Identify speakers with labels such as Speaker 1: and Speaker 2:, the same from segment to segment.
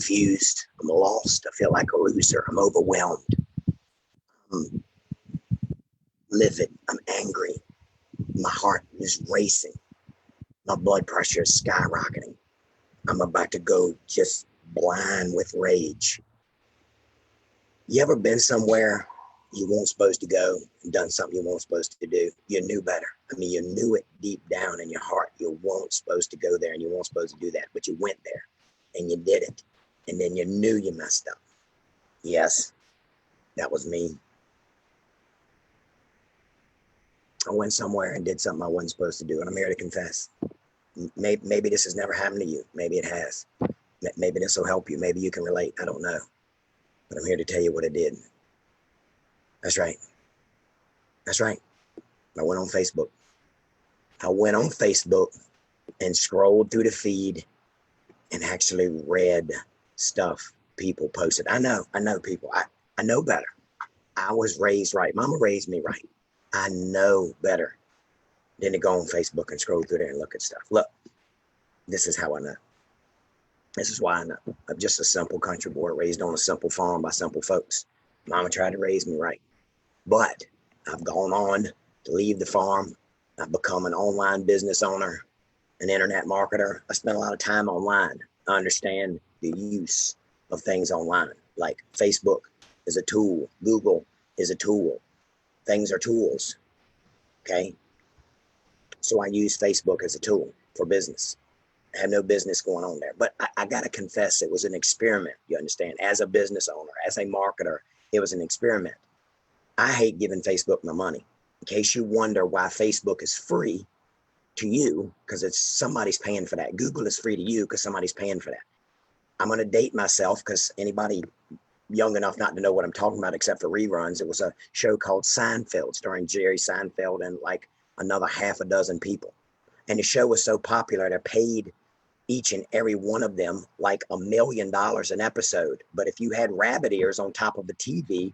Speaker 1: confused. I'm lost. I feel like a loser. I'm overwhelmed. I'm livid. I'm angry. My heart is racing. My blood pressure is skyrocketing. I'm about to go just blind with rage. You ever been somewhere you weren't supposed to go and done something you weren't supposed to do? You knew better. I mean, you knew it deep down in your heart. You weren't supposed to go there and you weren't supposed to do that, but you went there and you did it. And then you knew you messed up. Yes, that was me. I went somewhere and did something I wasn't supposed to do, and I'm here to confess. Maybe this has never happened to you. Maybe it has. Maybe this will help you. Maybe you can relate. I don't know. But I'm here to tell you what I did. That's right. That's right. I went on Facebook. I went on Facebook and scrolled through the feed and actually read stuff people posted. I know people. I know better. I was raised right. Mama raised me right. I know better than to go on Facebook and scroll through there and look at stuff. Look, this is how I know. This is why I know. I'm just a simple country boy raised on a simple farm by simple folks. Mama tried to raise me right. But I've gone on to leave the farm. I've become an online business owner, an internet marketer. I spent a lot of time online. I understand the use of things online, like Facebook is a tool. Google is a tool. Things are tools, okay? So I use Facebook as a tool for business. I have no business going on there, but I got to confess it was an experiment, you understand? As a business owner, as a marketer, it was an experiment. I hate giving Facebook my money. In case you wonder why Facebook is free to you, because it's somebody's paying for that. Google is free to you because somebody's paying for that. I'm going to date myself because anybody young enough not to know what I'm talking about except for reruns. It was a show called Seinfeld starring Jerry Seinfeld and like another half a dozen people. And the show was so popular, they paid each and every one of them like $1 million an episode. But if you had rabbit ears on top of the TV,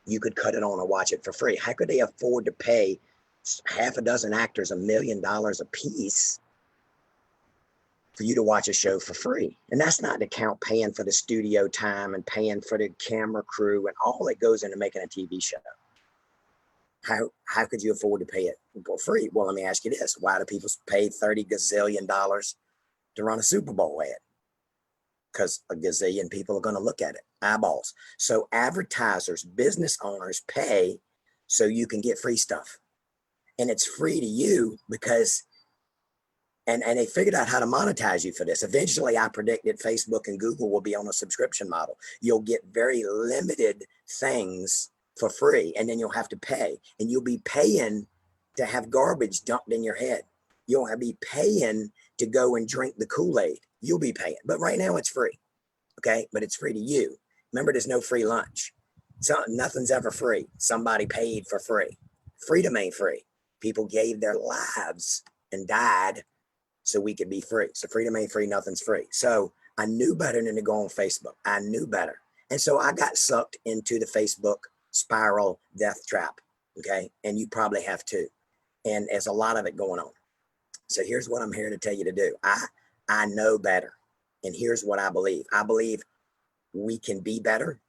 Speaker 1: you could cut it on and watch it for free. How could they afford to pay half a dozen actors $1 million a piece for you to watch a show for free? And that's not to count paying for the studio time and paying for the camera crew and all that goes into making a TV show. How could you afford to pay it for free? Well, let me ask you this. Why do people pay $30 gazillion to run a Super Bowl ad? Because a gazillion people are going to look at it, eyeballs. So advertisers, business owners pay so you can get free stuff. And it's free to you because And they figured out how to monetize you for this. Eventually, I predicted Facebook and Google will be on a subscription model. You'll get very limited things for free, and then you'll have to pay. And you'll be paying to have garbage dumped in your head. You'll be paying to go and drink the Kool-Aid. You'll be paying. But right now, it's free. Okay? But it's free to you. Remember, there's no free lunch. So nothing's ever free. Somebody paid for free. Freedom ain't free. People gave their lives and died so we could be free. So freedom ain't free, nothing's free. So I knew better than to go on Facebook. I knew better. And so I got sucked into the Facebook spiral death trap, okay? And you probably have too. And there's a lot of it going on. So here's what I'm here to tell you to do. I know better. And here's what I believe. I believe we can be better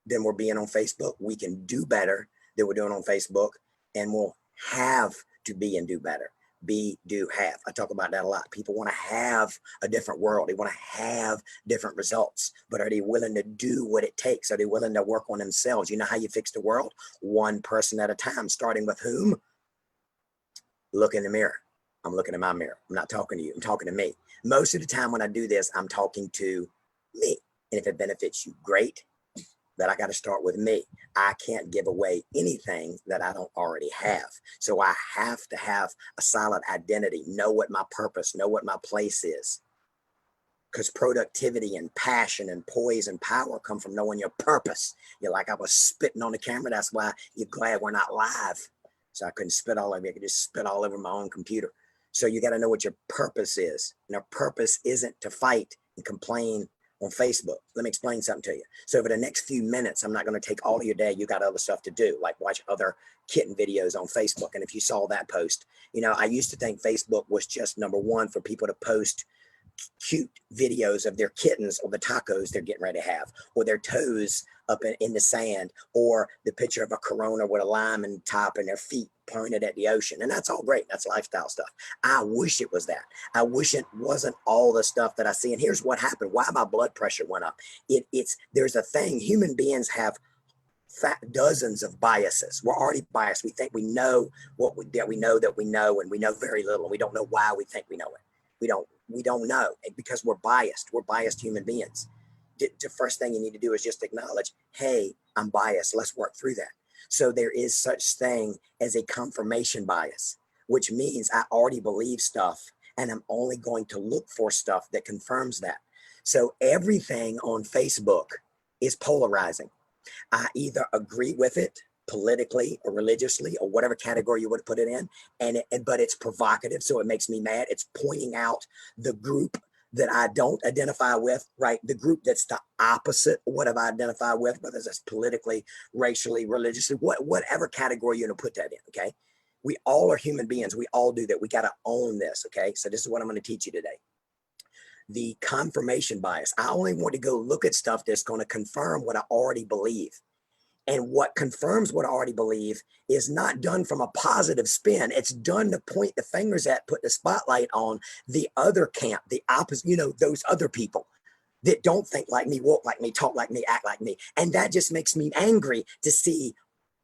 Speaker 1: than we're being on Facebook. We can do better than we're doing on Facebook. And we'll have to be and do better. Be, do, have. I talk about that a lot. People want to have a different world. They want to have different results, but are they willing to do what it takes? Are they willing to work on themselves? You know how you fix the world? One person at a time, starting with whom? Look in the mirror. I'm looking in my mirror. I'm not talking to you. I'm talking to me. Most of the time when I do this, I'm talking to me. And if it benefits you, great. But I got to start with me. I can't give away anything that I don't already have. So I have to have a solid identity, know what my purpose, know what my place is. Because productivity and passion and poise and power come from knowing your purpose. You're like, I was spitting on the camera. That's why you're glad we're not live. So I couldn't spit all over you. I could just spit all over my own computer. So you got to know what your purpose is. And our purpose isn't to fight and complain on Facebook. Let me explain something to you. So over the next few minutes, I'm not going to take all of your day. You got other stuff to do, like watch other kitten videos on Facebook. And if you saw that post, you know, I used to think Facebook was just number one for people to post cute videos of their kittens or the tacos they're getting ready to have, or their toes up in the sand, or the picture of a Corona with a lime and top and their feet pointed at the ocean. And that's all great. That's lifestyle stuff. I wish it was that. I wish it wasn't all the stuff that I see. And here's what happened. Why my blood pressure went up. There's a thing. Human beings have dozens of biases. We're already biased. We think we know that we know, and we know very little. And we don't know why we think we know it. We don't know because we're biased. We're biased human beings. The first thing you need to do is just acknowledge, hey, I'm biased. Let's work through that. So there is such thing as a confirmation bias, which means I already believe stuff and I'm only going to look for stuff that confirms that. So everything on Facebook is polarizing. I either agree with it politically or religiously or whatever category you would put it in, but it's provocative, so it makes me mad. It's pointing out the group that I don't identify with, right? The group that's the opposite of what I identify with, whether it's politically, racially, religiously, whatever category you're gonna put that in, okay? We all are human beings. We all do that. We gotta own this, okay? So this is what I'm gonna teach you today. The confirmation bias. I only want to go look at stuff that's gonna confirm what I already believe. And what confirms what I already believe is not done from a positive spin. It's done to point the fingers at, put the spotlight on the other camp, the opposite, those other people that don't think like me, walk like me, talk like me, act like me. And that just makes me angry to see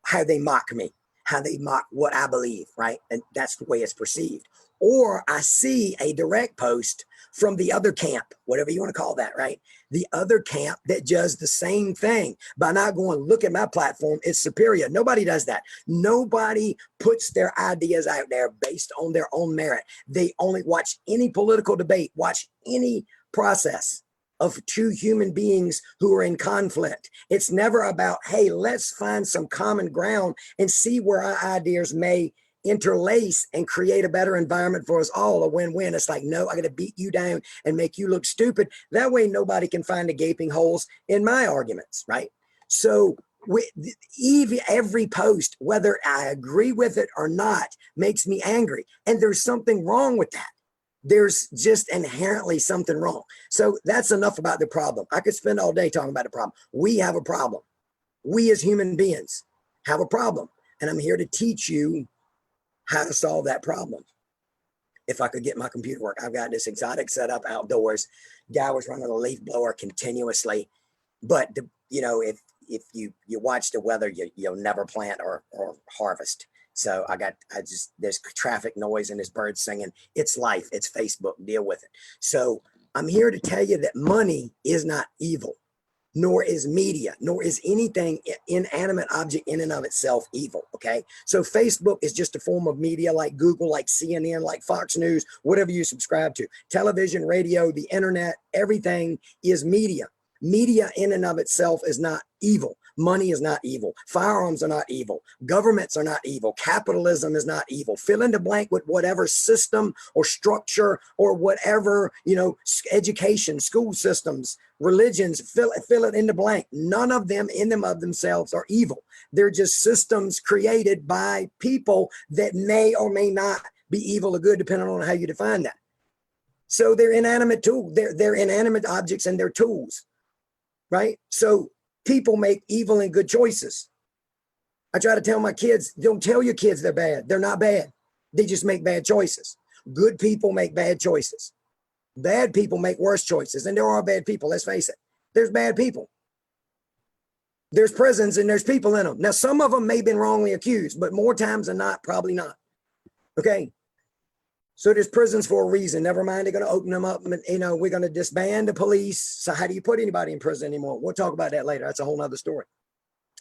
Speaker 1: how they mock me, how they mock what I believe, right? And that's the way it's perceived. Or I see a direct post from the other camp, whatever you want to call that, right? The other camp that does the same thing by not going, look at my platform, it's superior. Nobody does that. Nobody puts their ideas out there based on their own merit. They only watch any political debate, watch any process of two human beings who are in conflict. It's never about, hey, let's find some common ground and see where our ideas may interlace and create a better environment for us all, a win-win. It's like, no, I got to beat you down and make you look stupid. That way nobody can find the gaping holes in my arguments, right? So every post, whether I agree with it or not, makes me angry. And there's something wrong with that. There's just inherently something wrong. So that's enough about the problem. I could spend all day talking about the problem. We have a problem. We as human beings have a problem. And I'm here to teach you how to solve that problem. If I could get my computer work, I've got this exotic setup outdoors. Guy was running a leaf blower continuously. But if you watch the weather, you'll never plant or harvest. So there's traffic noise and there's birds singing. It's life, it's Facebook, deal with it. So I'm here to tell you that money is not evil, nor is media, nor is anything inanimate object in and of itself evil, okay? So Facebook is just a form of media like Google, like CNN, like Fox News, whatever you subscribe to. Television, radio, the internet, everything is media. Media in and of itself is not evil. Money is not evil. Firearms are not evil. Governments are not evil. Capitalism is not evil. Fill in the blank with whatever system or structure or whatever, education, school systems, religions, fill it in the blank. None of them in them of themselves are evil. They're just systems created by people that may or may not be evil or good, depending on how you define that. So they're inanimate tools. They're inanimate objects and they're tools. Right? So people make evil and good choices. I try to tell my kids, don't tell your kids they're bad. They're not bad. They just make bad choices. Good people make bad choices. Bad people make worse choices. And there are bad people, let's face it. There's bad people. There's prisons and there's people in them. Now, some of them may have been wrongly accused, but more times than not, probably not. Okay? So there's prisons for a reason. Never mind, they're going to open them up. And, we're going to disband the police. So how do you put anybody in prison anymore? We'll talk about that later. That's a whole nother story.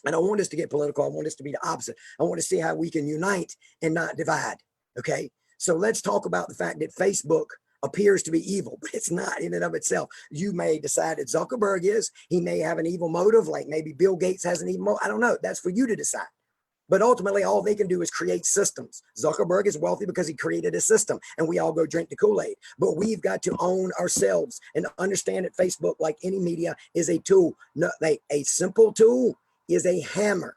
Speaker 1: I don't want this to get political. I want this to be the opposite. I want to see how we can unite and not divide. Okay. So let's talk about the fact that Facebook appears to be evil, but it's not in and of itself. You may decide that Zuckerberg is. He may have an evil motive, like maybe Bill Gates has an evil motive. I don't know. That's for you to decide. But ultimately, all they can do is create systems. Zuckerberg is wealthy because he created a system, and we all go drink the Kool-Aid. But we've got to own ourselves and understand that Facebook, like any media, is a tool. A simple tool is a hammer.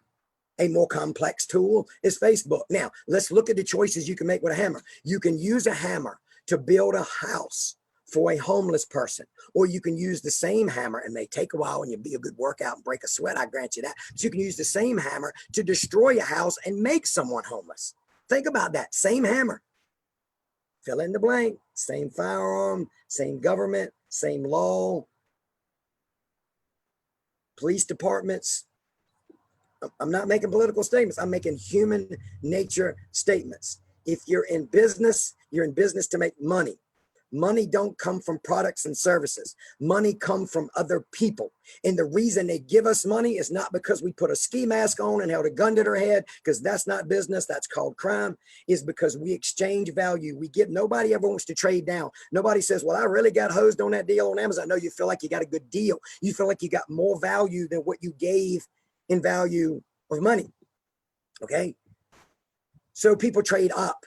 Speaker 1: A more complex tool is Facebook. Now, let's look at the choices you can make with a hammer. You can use a hammer to build a house for a homeless person. Or you can use the same hammer, and may take a while and you'll be a good workout and break a sweat, I grant you that. But you can use the same hammer to destroy a house and make someone homeless. Think about that. Same hammer. Fill in the blank. Same firearm, same government, same law, police departments. I'm not making political statements. I'm making human nature statements. If you're in business to make money. Money don't come from products and services. Money come from other people. And the reason they give us money is not because we put a ski mask on and held a gun to their head, because that's not business, that's called crime, is because we exchange value. Nobody ever wants to trade down. Nobody says, well, I really got hosed on that deal on Amazon. No, you feel like you got a good deal. You feel like you got more value than what you gave in value of money. Okay? So people trade up.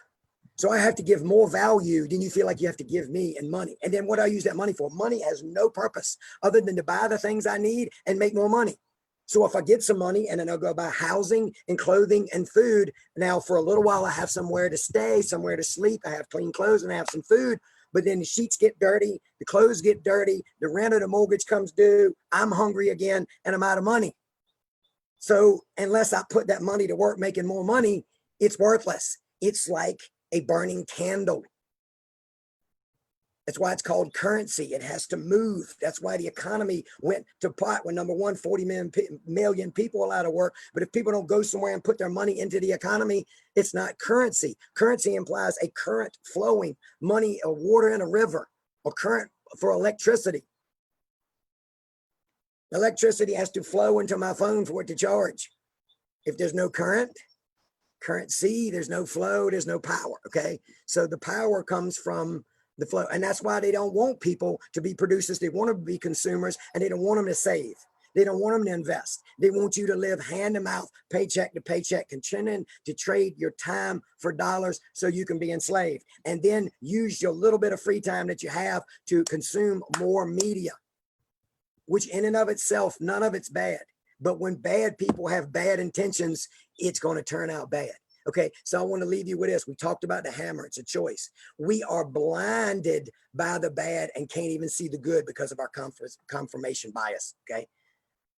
Speaker 1: So I have to give more value than you feel like you have to give me in money. And then what do I use that money for? Money has no purpose other than to buy the things I need and make more money. So if I get some money and then I'll go buy housing and clothing and food, now for a little while I have somewhere to stay, somewhere to sleep, I have clean clothes and I have some food, but then the sheets get dirty, the clothes get dirty, the rent or the mortgage comes due, I'm hungry again, and I'm out of money. So unless I put that money to work making more money, it's worthless. It's like a burning candle. That's why it's called currency. It has to move. That's why the economy went to pot when number one, 40 million people are out of work. But if people don't go somewhere and put their money into the economy, it's not currency. Currency implies a current flowing, money or water in a river, or current for electricity. Electricity has to flow into my phone for it to charge. If there's no currency, there's no flow, there's no power. Okay. So the power comes from the flow. And that's why they don't want people to be producers. They want to be consumers, and they don't want them to save. They don't want them to invest. They want you to live hand to mouth, paycheck to paycheck, continuing to trade your time for dollars so you can be enslaved. And then use your little bit of free time that you have to consume more media, which in and of itself, none of it's bad. But when bad people have bad intentions, it's going to turn out bad. Okay, so I want to leave you with this. We talked about the hammer. It's a choice. We are blinded by the bad and can't even see the good because of our confirmation bias. Okay,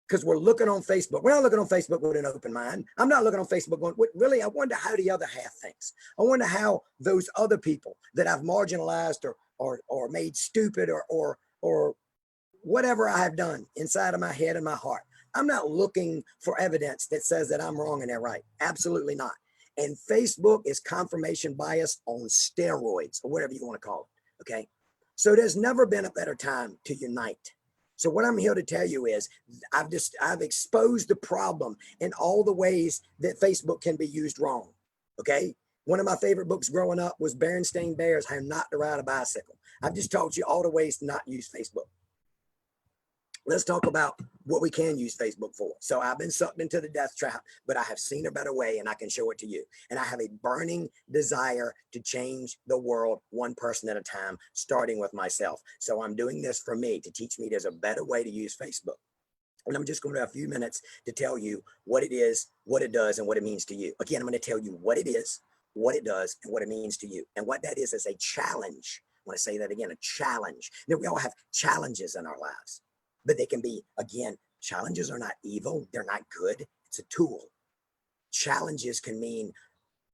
Speaker 1: because we're looking on Facebook. We're not looking on Facebook with an open mind. I'm not looking on Facebook going, really, I wonder how the other half thinks. I wonder how those other people that I've marginalized or made stupid or whatever I have done inside of my head and my heart. I'm not looking for evidence that says that I'm wrong and they're right. Absolutely not. And Facebook is confirmation bias on steroids, or whatever you want to call it. Okay. So there's never been a better time to unite. So what I'm here to tell you is I've exposed the problem in all the ways that Facebook can be used wrong. Okay. One of my favorite books growing up was Berenstain Bears, How Not to Ride a Bicycle. I've just taught you all the ways to not use Facebook. Let's talk about what we can use Facebook for. So I've been sucked into the death trap, but I have seen a better way and I can show it to you. And I have a burning desire to change the world one person at a time, starting with myself. So I'm doing this for me, to teach me there's a better way to use Facebook. And I'm just going to have a few minutes to tell you what it is, what it does, and what it means to you. Again, I'm going to tell you what it is, what it does, and what it means to you. And what that is a challenge. I want to say that again, a challenge. Now, we all have challenges in our lives. But they can be, again, challenges are not evil. They're not good. It's a tool. Challenges can mean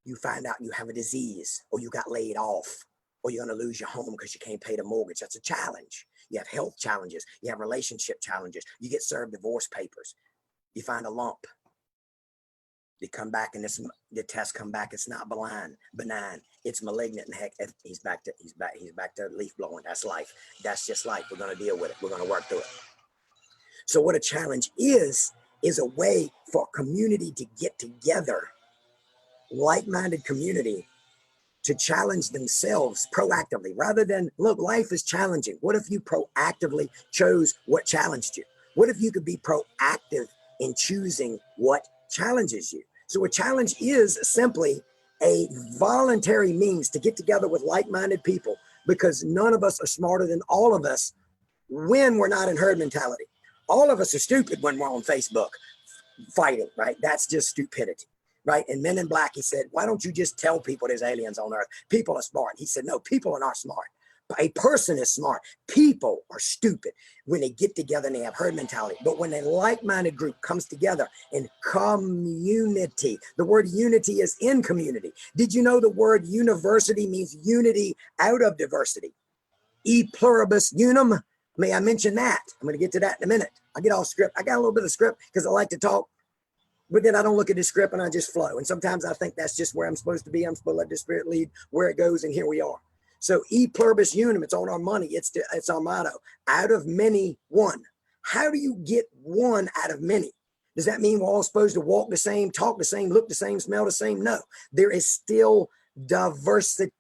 Speaker 1: you find out you have a disease, or you got laid off, or you're going to lose your home because you can't pay the mortgage. That's a challenge. You have health challenges. You have relationship challenges. You get served divorce papers. You find a lump. They come back and the tests come back. It's not benign. It's malignant. And heck, he's back to leaf blowing. That's life. That's just life. We're going to deal with it. We're going to work through it. So what a challenge is a way for a community to get together, like-minded community, to challenge themselves proactively rather than, look, life is challenging. What if you proactively chose what challenged you? What if you could be proactive in choosing what challenges you? So a challenge is simply a voluntary means to get together with like-minded people, because none of us are smarter than all of us when we're not in herd mentality. All of us are stupid when we're on Facebook fighting, right? That's just stupidity, right? And Men in Black, he said, why don't you just tell people there's aliens on Earth? People are smart. He said, no, people are not smart. A person is smart. People are stupid when they get together and they have herd mentality. But when a like-minded group comes together in community, the word unity is in community. Did you know the word university means unity out of diversity? E pluribus unum. May I mention that? I'm going to get to that in a minute. I get off script. I got a little bit of script because I like to talk, but then I don't look at the script and I just flow. And sometimes I think that's just where I'm supposed to be. I'm supposed to let the Spirit lead where it goes, and here we are. So e pluribus unum, it's on our money. It's our motto. Out of many, one. How do you get one out of many? Does that mean we're all supposed to walk the same, talk the same, look the same, smell the same? No, there is still diversity.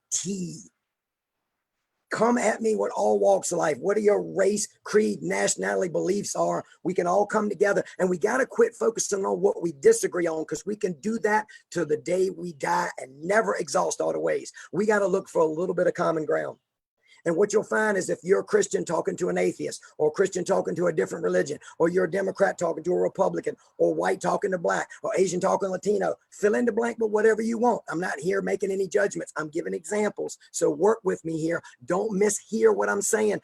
Speaker 1: Come at me with all walks of life. What are your race, creed, nationality, beliefs are? We can all come together, and we got to quit focusing on what we disagree on, because we can do that till the day we die and never exhaust all the ways. We got to look for a little bit of common ground. And what you'll find is if you're a Christian talking to an atheist, or a Christian talking to a different religion, or you're a Democrat talking to a Republican, or white talking to black, or Asian talking Latino, fill in the blank with whatever you want. I'm not here making any judgments. I'm giving examples. So work with me here. Don't mishear what I'm saying.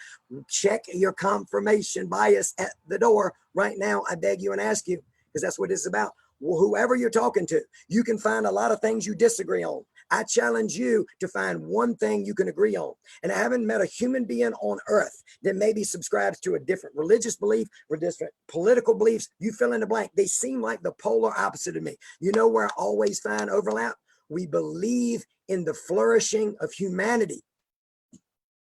Speaker 1: Check your confirmation bias at the door right now. I beg you and ask you, because that's what this is about. Well, whoever you're talking to, you can find a lot of things you disagree on. I challenge you to find one thing you can agree on. And I haven't met a human being on earth that maybe subscribes to a different religious belief or different political beliefs. You fill in the blank. They seem like the polar opposite of me. You know where I always find overlap? We believe in the flourishing of humanity.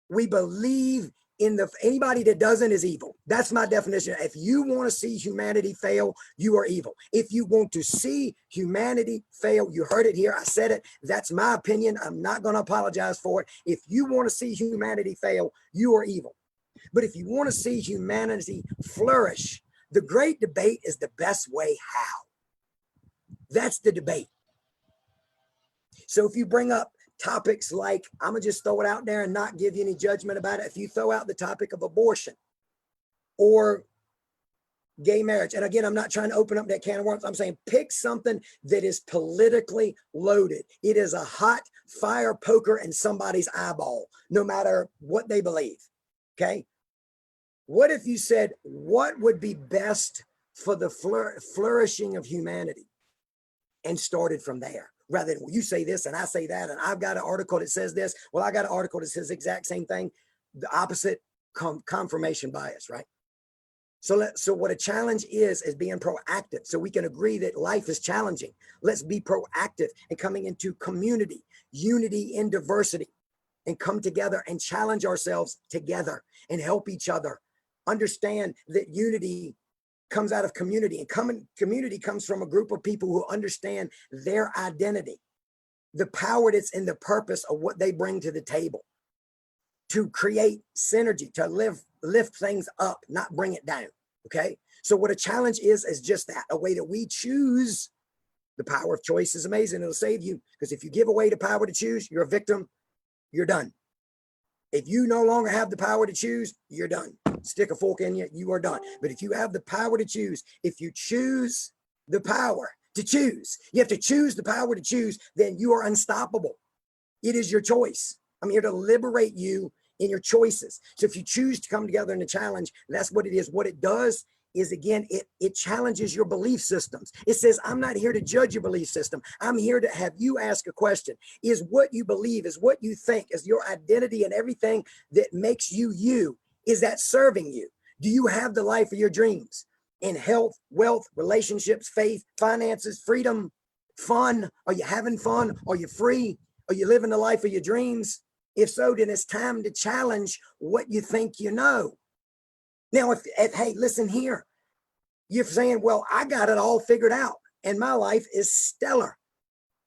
Speaker 1: We believe in anybody that doesn't is evil. That's my definition. If you want to see humanity fail, you are evil. If you want to see humanity fail, you heard it here. I said it. That's my opinion. I'm not going to apologize for it. If you want to see humanity fail, you are evil. But if you want to see humanity flourish, the great debate is the best way how. That's the debate. So if you bring up topics like, I'm gonna just throw it out there and not give you any judgment about it. If you throw out the topic of abortion or gay marriage, and again, I'm not trying to open up that can of worms. I'm saying pick something that is politically loaded. It is a hot fire poker in somebody's eyeball, no matter what they believe. Okay. What if you said, what would be best for the flourishing of humanity, and started from there? Rather than, well, you say this and I say that, and I've got an article that says this. Well, I got an article that says the exact same thing. The opposite confirmation bias, right? So what a challenge is being proactive. So we can agree that life is challenging. Let's be proactive and coming into community, unity in diversity, and come together and challenge ourselves together and help each other. Understand that unity comes out of community, and community comes from a group of people who understand their identity, the power that's in the purpose of what they bring to the table, to create synergy, to lift things up, not bring it down. Okay. So what a challenge is just that, a way that we choose. The power of choice is amazing. It'll save you, because if you give away the power to choose, you're a victim. You're done. If you no longer have the power to choose, you're done. Stick a fork in you, you are done. But if you have the power to choose, if you choose the power to choose, you have to choose the power to choose, then you are unstoppable. It is your choice. I'm here to liberate you in your choices. So if you choose to come together in a challenge, that's what it is. What it does is, again, it challenges your belief systems. It says, I'm not here to judge your belief system. I'm here to have you ask a question. Is what you believe, is what you think, is your identity and everything that makes you you, is that serving you? Do you have the life of your dreams in health, wealth, relationships, faith, finances, freedom, fun? Are you having fun? Are you free? Are you living the life of your dreams? If so, then it's time to challenge what you think you know. Now, if hey, listen here, you're saying, well, I got it all figured out and my life is stellar.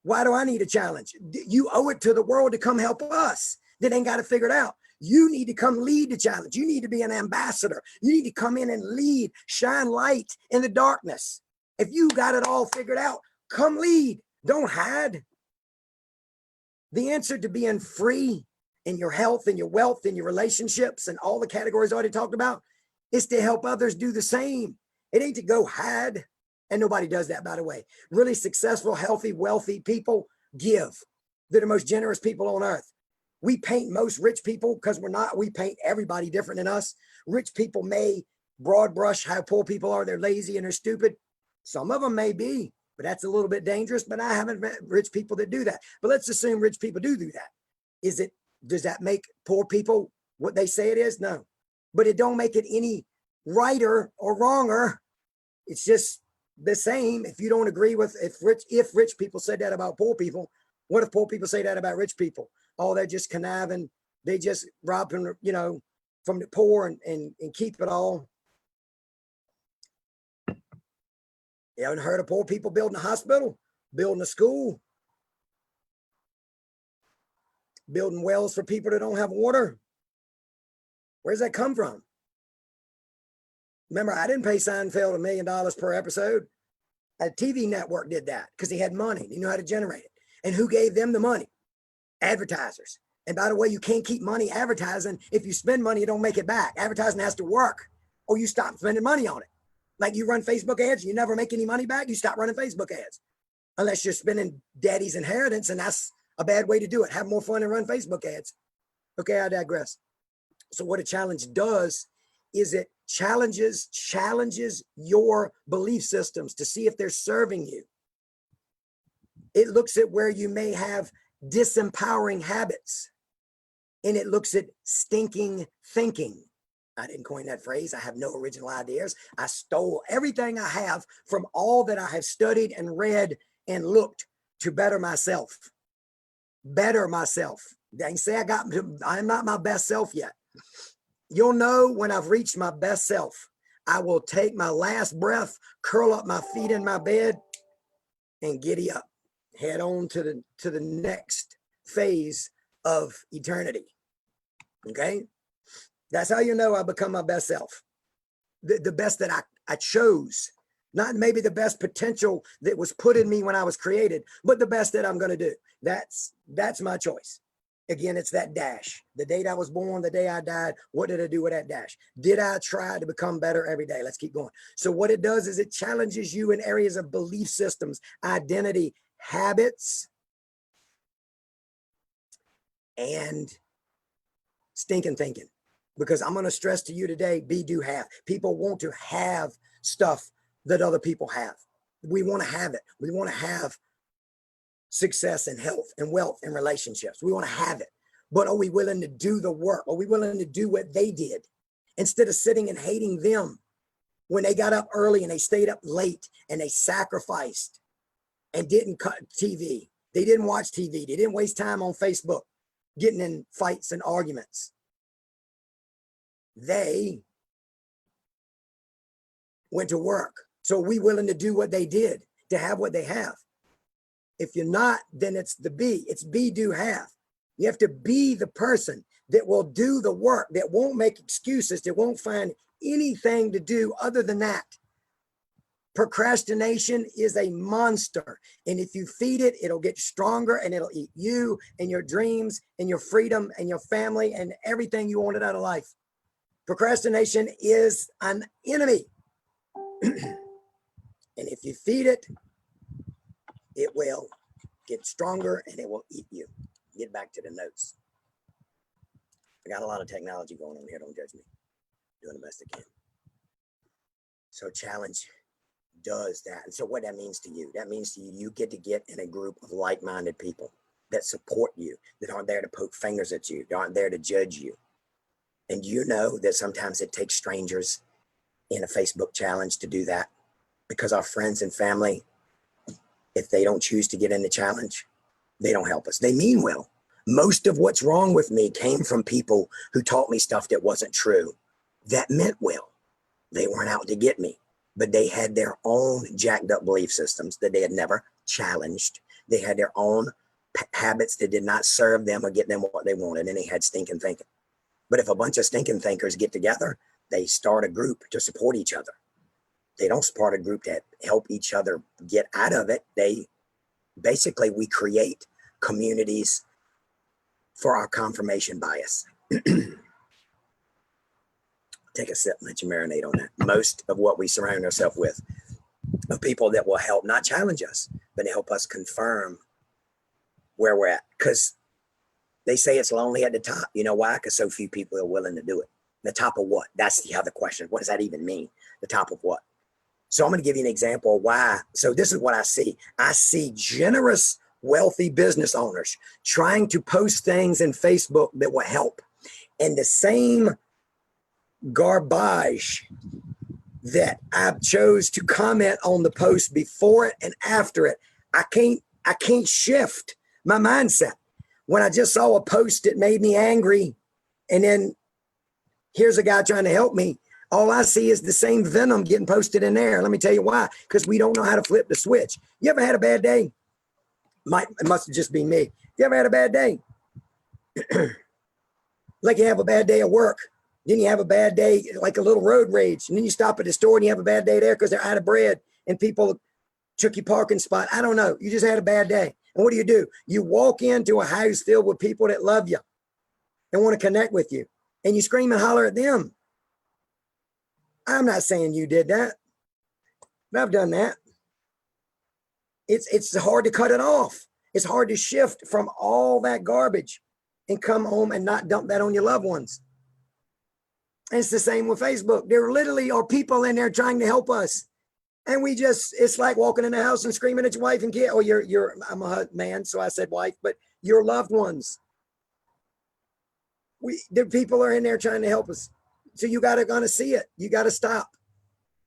Speaker 1: Why do I need a challenge? You owe it to the world to come help us that ain't got it figured out. You need to come lead the challenge. You need to be an ambassador. You need to come in and lead, shine light in the darkness. If you got it all figured out, come lead. Don't hide. The answer to being free in your health and your wealth and your relationships and all the categories I already talked about is to help others do the same. It ain't to go hide. And nobody does that, by the way. Really successful, healthy, wealthy people give. They're the most generous people on earth. we paint most rich people because we paint everybody different than us. Rich people may broad brush how poor people are. They're lazy and they're stupid. Some of them may be, but that's a little bit dangerous. But I haven't met rich people that do that. But let's assume rich people do that. Does that make poor people what they say it is? No, but it don't make it any righter or wronger. It's just the same. If you don't agree with, if rich people said that about poor people, what if poor people say that about rich people? Oh, they're just conniving. They just rob from, from the poor and keep it all. You haven't heard of poor people building a hospital, building a school, building wells for people that don't have water? Where's that come from? Remember, I didn't pay Seinfeld $1 million per episode. A TV network did that because he had money. He knew how to generate it. And who gave them the money? Advertisers. And by the way, you can't keep money advertising. If you spend money, you don't make it back. Advertising has to work or you stop spending money on it. Like you run Facebook ads, you never make any money back, you stop running Facebook ads. Unless you're spending daddy's inheritance, and that's a bad way to do it. Have more fun and run Facebook ads. Okay, I digress. So what a challenge does is it challenges your belief systems to see if they're serving you. It looks at where you may have disempowering habits, and it looks at stinking thinking. I didn't coin that phrase. I have no original ideas. I stole everything I have from all that I have studied and read and looked to better myself. Better myself. They can say I'm not my best self yet. You'll know when I've reached my best self. I will take my last breath, curl up my feet in my bed, and giddy up. Head on to the next phase of eternity. Okay? That's how you know I become my best self. The best that I chose. Not maybe the best potential that was put in me when I was created, but the best that I'm going to do. That's my choice. Again, it's that dash. The date I was born, the day I died, what did I do with that dash? Did I try to become better every day? Let's keep going. So what it does is it challenges you in areas of belief systems, identity, habits, and stinking thinking. Because I'm going to stress to you today, be, do, have. People want to have stuff that other people have. We want to have it. We want to have success and health and wealth and relationships. We want to have it. But are we willing to do the work? Are we willing to do what they did instead of sitting and hating them when they got up early and they stayed up late and they sacrificed and didn't cut TV? They didn't watch TV. They didn't waste time on Facebook getting in fights and arguments. They went to work. So are we willing to do what they did to have what they have? If you're not, then it's the be. It's be, do, have. You have to be the person that will do the work, that won't make excuses, that won't find anything to do other than that. Procrastination is a monster. And if you feed it, it'll get stronger and it'll eat you and your dreams and your freedom and your family and everything you wanted out of life. Procrastination is an enemy. And if you feed it, it will get stronger and it will eat you. Get back to the notes. I got a lot of technology going on here. Don't judge me. Doing the best I can. So challenge does that. And so what that means to you, that means to you, you get to get in a group of like-minded people that support you, that aren't there to poke fingers at you, that aren't there to judge you. And you know that sometimes it takes strangers in a Facebook challenge to do that, because our friends and family, if they don't choose to get in the challenge, they don't help us. They mean well. Most of what's wrong with me came from people who taught me stuff that wasn't true, that meant well. They weren't out to get me, but they had their own jacked up belief systems that they had never challenged. They had their own habits that did not serve them or get them what they wanted, and they had stinking thinking. But if a bunch of stinking thinkers get together, they start a group to support each other. They don't support a group to help each other get out of it. We create communities for our confirmation bias. Take a sip, let you marinate on that. Most of what we surround ourselves with are people that will help not challenge us, but help us confirm where we're at. Because They say it's lonely at the top. You know why? Because so few people are willing to do it. The top of what? That's the other question. What does that even mean? The top of what? So I'm going to give you an example of why. So this is what I see. I see generous, wealthy business owners trying to post things in Facebook that will help. And the same garbage that I chose to comment on the post before it and after it, I can't shift my mindset. When I just saw a post that made me angry, and then here's a guy trying to help me, all I see is the same venom getting posted in there. Let me tell you why. Because we don't know how to flip the switch. You ever had a bad day? It must have just been me. You ever had a bad day? Like you have a bad day at work. Then you have a bad day, like a little road rage. And then you stop at the store and you have a bad day there because they're out of bread and people took your parking spot. I don't know. You just had a bad day. And what do? You walk into a house filled with people that love you and want to connect with you. And you scream and holler at them. I'm not saying you did that, but I've done that. It's hard to cut it off. It's hard to shift from all that garbage and come home and not dump that on your loved ones. And it's the same with Facebook. There literally are people in there trying to help us. And it's like walking in the house and screaming at your wife and kid. Oh, I'm a man, so I said wife, but your loved ones. The people are in there trying to help us. So you got to gonna see it. You got to stop.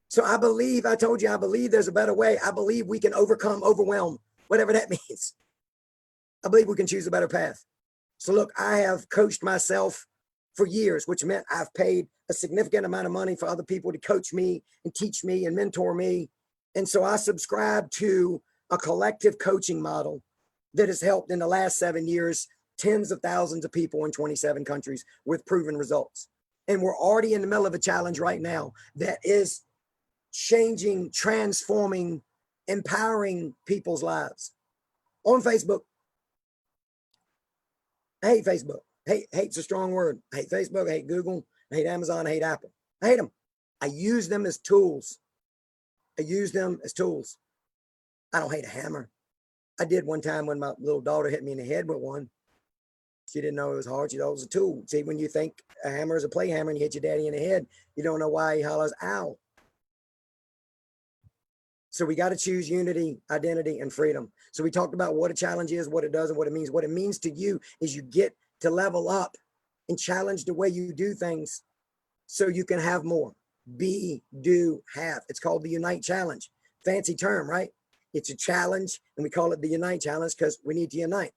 Speaker 1: So I believe there's a better way. I believe we can overwhelm, whatever that means. I believe we can choose a better path. So look, I have coached myself for years, which meant I've paid a significant amount of money for other people to coach me and teach me and mentor me. And so I subscribe to a collective coaching model that has helped in the last 7 years, tens of thousands of people in 27 countries with proven results. And we're already in the middle of a challenge right now that is changing, transforming, empowering people's lives on Facebook. I hate Facebook. Hate's a strong word. I hate Facebook. I hate Google. I hate Amazon. I hate Apple. I hate them. I use them as tools. I don't hate a hammer. I did one time when my little daughter hit me in the head with one. She didn't know it was hard. She thought it was a tool. See, when you think a hammer is a play hammer and you hit your daddy in the head, you don't know why he hollers, ow. So we got to choose unity, identity, and freedom. So we talked about what a challenge is, what it does, and what it means. What it means to you is you get to level up and challenge the way you do things so you can have more. Be, do, have. It's called the Unite Challenge. Fancy term, right? It's a challenge, and we call it the Unite Challenge because we need to unite.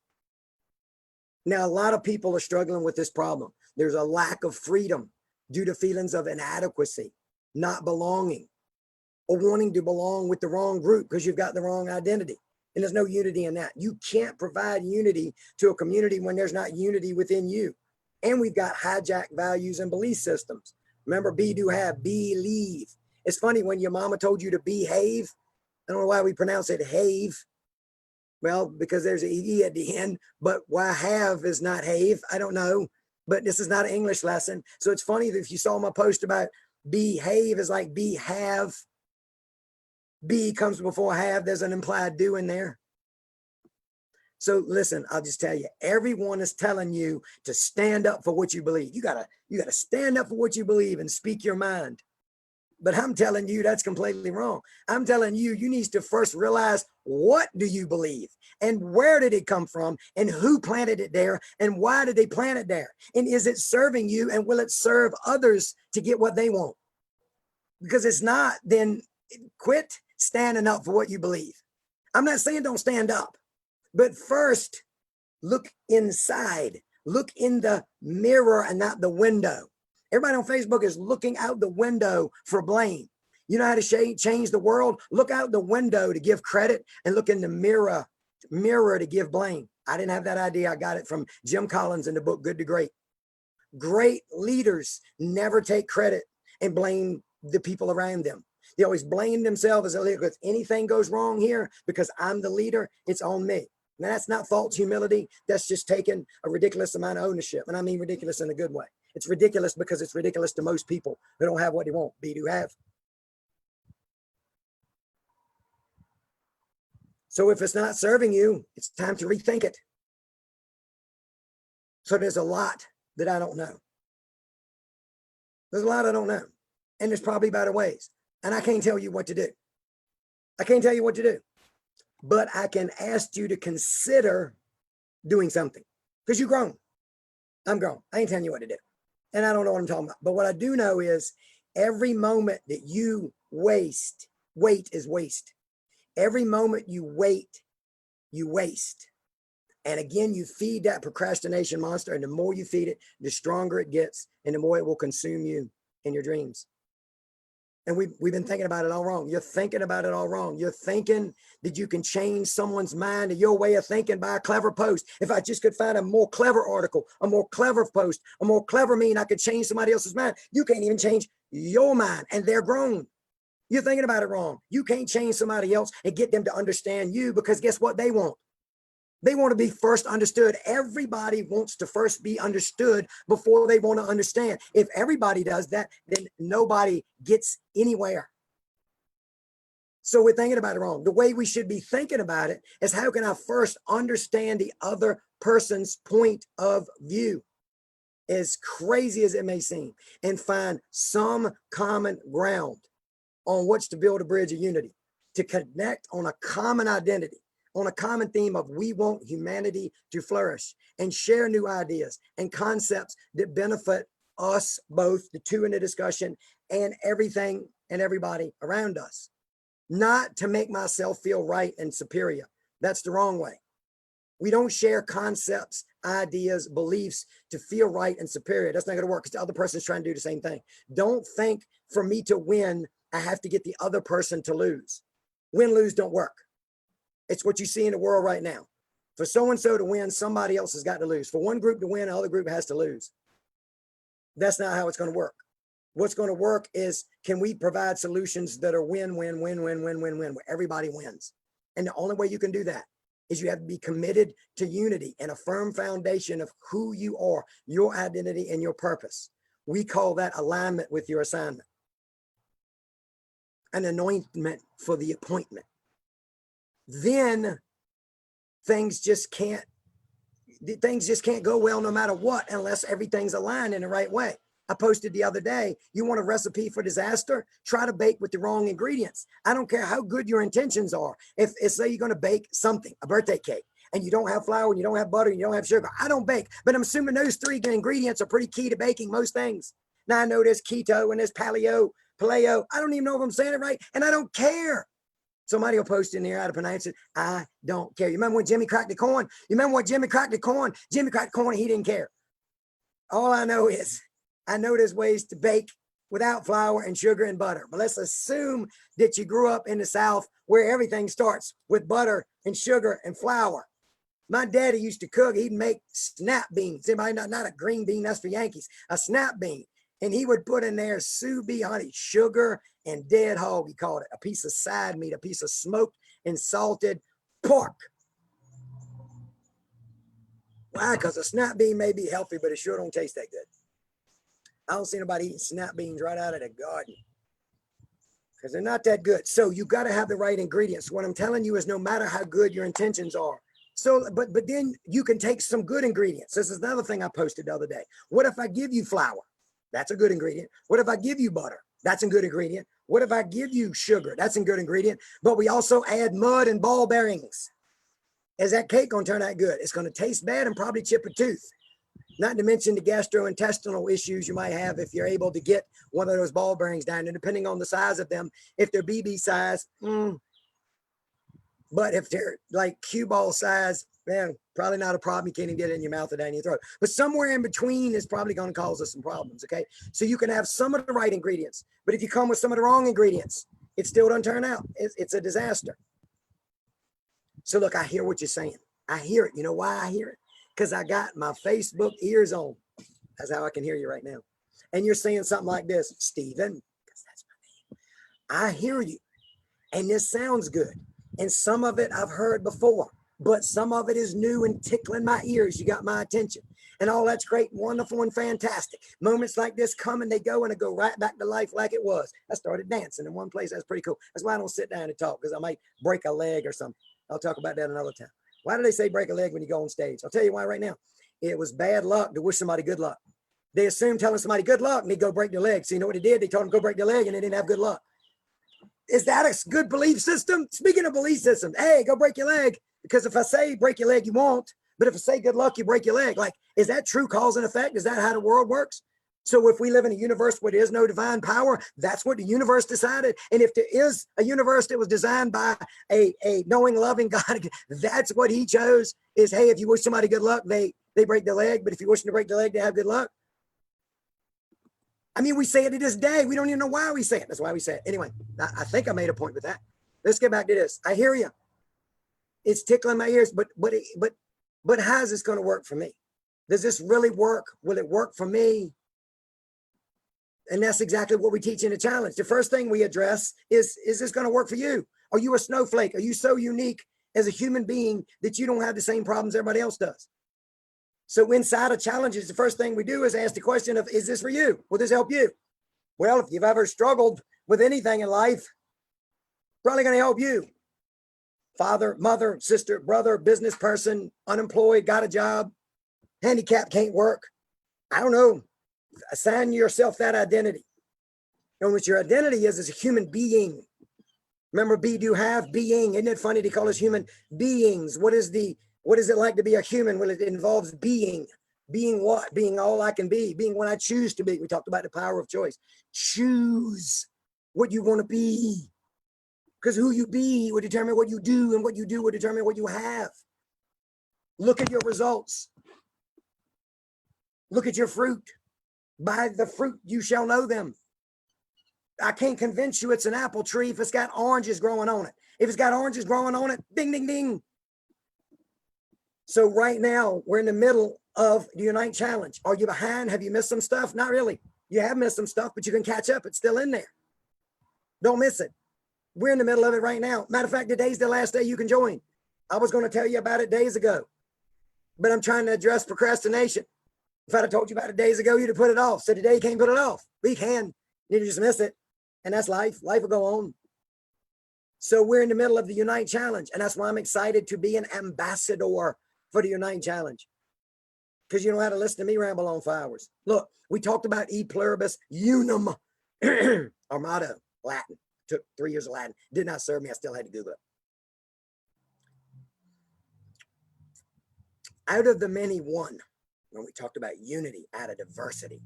Speaker 1: Now, a lot of people are struggling with this problem. There's a lack of freedom due to feelings of inadequacy, not belonging, or wanting to belong with the wrong group because you've got the wrong identity. And there's no unity in that. You can't provide unity to a community when there's not unity within you. And we've got hijacked values and belief systems. Remember, be, do, have, believe. It's funny when your mama told you to behave. I don't know why we pronounce it have. Well, because there's an E at the end, but why have is not have? I don't know, but this is not an English lesson. So it's funny that if you saw my post about behave is like be, have. Be comes before have. There's an implied do in there. So listen, I'll just tell you, everyone is telling you to stand up for what you believe. You gotta stand up for what you believe and speak your mind. But I'm telling you, that's completely wrong. I'm telling you, you need to first realize, what do you believe and where did it come from and who planted it there and why did they plant it there? And is it serving you and will it serve others to get what they want? Because it's not, then quit standing up for what you believe. I'm not saying don't stand up, but first look inside, look in the mirror and not the window. Everybody on Facebook is looking out the window for blame. You know how to change the world? Look out the window to give credit and look in the mirror to give blame. I didn't have that idea. I got it from Jim Collins in the book, Good to Great. Great leaders never take credit and blame the people around them. They always blame themselves as a leader. If anything goes wrong here, because I'm the leader, it's on me. Now, that's not false humility. That's just taking a ridiculous amount of ownership. And I mean ridiculous in a good way. It's ridiculous because it's ridiculous to most people who don't have what they want. Be, do, have. So if it's not serving you, it's time to rethink it. So there's a lot that I don't know. There's a lot I don't know. And there's probably better ways. And I can't tell you what to do. I can't tell you what to do. But I can ask you to consider doing something. Because you're grown. I'm grown. I ain't telling you what to do. And I don't know what I'm talking about. But what I do know is every moment that you waste, wait is waste. Every moment you wait, you waste. And again, you feed that procrastination monster, and the more you feed it, the stronger it gets, and the more it will consume you in your dreams. And we've been thinking about it all wrong. You're thinking about it all wrong. You're thinking that you can change someone's mind to your way of thinking by a clever post. If I just could find a more clever article, a more clever post, a more clever mean, I could change somebody else's mind. You can't even change your mind, and they're grown. You're thinking about it wrong. You can't change somebody else and get them to understand you, because guess what they want? They want to be first understood. Everybody wants to first be understood before they want to understand. If everybody does that, then nobody gets anywhere. So we're thinking about it wrong. The way we should be thinking about it is, how can I first understand the other person's point of view, as crazy as it may seem, and find some common ground on which to build a bridge of unity, to connect on a common identity, on a common theme of we want humanity to flourish, and share new ideas and concepts that benefit us both, the two in the discussion, and everything and everybody around us. Not to make myself feel right and superior. That's the wrong way. We don't share concepts, ideas, beliefs to feel right and superior. That's not going to work, because the other person's trying to do the same thing. Don't think for me to win, I have to get the other person to lose. Win, lose don't work. It's what you see in the world right now. For so-and-so to win, somebody else has got to lose. For one group to win, another group has to lose. That's not how it's going to work. What's going to work is, can we provide solutions that are win, win, win, win, win, win, win, where everybody wins? And the only way you can do that is you have to be committed to unity and a firm foundation of who you are, your identity and your purpose. We call that alignment with your assignment. An anointment for the appointment. Then things just can't go well no matter what, unless everything's aligned in the right way. I posted the other day, you want a recipe for disaster? Try to bake with the wrong ingredients. I don't care how good your intentions are. If say you're going to bake something, a birthday cake, and you don't have flour and you don't have butter and you don't have sugar. I don't bake, but I'm assuming those three ingredients are pretty key to baking most things. Now I know there's keto and there's paleo. I don't even know if I'm saying it right, and I don't care. Somebody will post in there how to pronounce it. I don't care. You remember when Jimmy cracked the corn? Jimmy cracked the corn, and he didn't care. All I know is, I know there's ways to bake without flour and sugar and butter. But let's assume that you grew up in the South where everything starts with butter and sugar and flour. My daddy used to cook. He'd make snap beans. Anybody not a green bean, that's for Yankees. A snap bean. And he would put in there sous vide, honey, sugar and dead hog, he called it. A piece of side meat, a piece of smoked and salted pork. Why? Because a snap bean may be healthy, but it sure don't taste that good. I don't see nobody eating snap beans right out of the garden, because they're not that good. So you got to have the right ingredients. What I'm telling you is, no matter how good your intentions are. So, but then you can take some good ingredients. This is another thing I posted the other day. What if I give you flour? That's a good ingredient. What if I give you butter? That's a good ingredient. What if I give you sugar? That's a good ingredient. But we also add mud and ball bearings. Is that cake going to turn out good? It's going to taste bad and probably chip a tooth. Not to mention the gastrointestinal issues you might have if you're able to get one of those ball bearings down there, depending on the size of them. If they're BB size, but if they're like cue ball size, man, probably not a problem. You can't even get it in your mouth or down your throat. But somewhere in between is probably going to cause us some problems, okay? So you can have some of the right ingredients, but if you come with some of the wrong ingredients, it still doesn't turn out. It's a disaster. So look, I hear what you're saying. I hear it. You know why I hear it? Because I got my Facebook ears on. That's how I can hear you right now. And you're saying something like this, Stephen, because that's my name. I hear you. And this sounds good. And some of it I've heard before, but some of it is new and tickling my ears. You got my attention. And all that's great, wonderful, and fantastic. Moments like this come and they go, and I go right back to life like it was. I started dancing in one place. That's pretty cool. That's why I don't sit down and talk, because I might break a leg or something. I'll talk about that another time. Why do they say break a leg when you go on stage? I'll tell you why right now. it was bad luck to wish somebody good luck. They assumed telling somebody good luck and they go break their leg. So you know what they did? They told them go break their leg and they didn't have good luck. Is that a good belief system? Speaking of belief systems, hey, go break your leg. Because if I say break your leg, you won't. But if I say good luck, you break your leg. Like, is that true cause and effect? Is that how the world works? So if we live in a universe where there is no divine power, that's what the universe decided. And if there is a universe that was designed by a knowing, loving God, that's what he chose is, hey, if you wish somebody good luck, they break their leg. But if you wish them to break their leg, they have good luck. I mean, we say it to this day. We don't even know why we say it. That's why we say it. Anyway, I think I made a point with that. Let's get back to this. I hear you. It's tickling my ears, but how's this going to work for me? Does this really work? Will it work for me? And that's exactly what we teach in the challenge. The first thing we address is this going to work for you? Are you a snowflake? Are you so unique as a human being that you don't have the same problems everybody else does? So inside of challenges, the first thing we do is ask the question of, is this for you? Will this help you? Well, if you've ever struggled with anything in life, probably going to help you. Father, mother, sister, brother, business person, unemployed, got a job, handicapped, can't work. I don't know. Assign yourself that identity. And what your identity is a human being. Remember, be, do, have, being. Isn't it funny to call us human beings? What is it like to be a human? Well, it involves being. Being what? Being all I can be. Being what I choose to be. We talked about the power of choice. Choose what you want to be. Because who you be will determine what you do, and what you do will determine what you have. Look at your results. Look at your fruit. By the fruit you shall know them. I can't convince you it's an apple tree if it's got oranges growing on it. If it's got oranges growing on it, ding, ding, ding. So right now, we're in the middle of the Unite Challenge. Are you behind? Have you missed some stuff? Not really. You have missed some stuff, but you can catch up. It's still in there. Don't miss it. We're in the middle of it right now. Matter of fact, today's the last day you can join. I was going to tell you about it days ago, but I'm trying to address procrastination. If I'd have told you about it days ago, you'd have put it off. So today you can't put it off. We can. You just miss it. And that's life. Life will go on. So we're in the middle of the Unite Challenge. And that's why I'm excited to be an ambassador for the Unite Challenge. Because you know how to listen to me ramble on for hours. Look, we talked about e pluribus unum, our motto, Latin. Took 3 years of Latin. Did not serve me. I still had to Google it. Out of the many one. When we talked about unity out of diversity,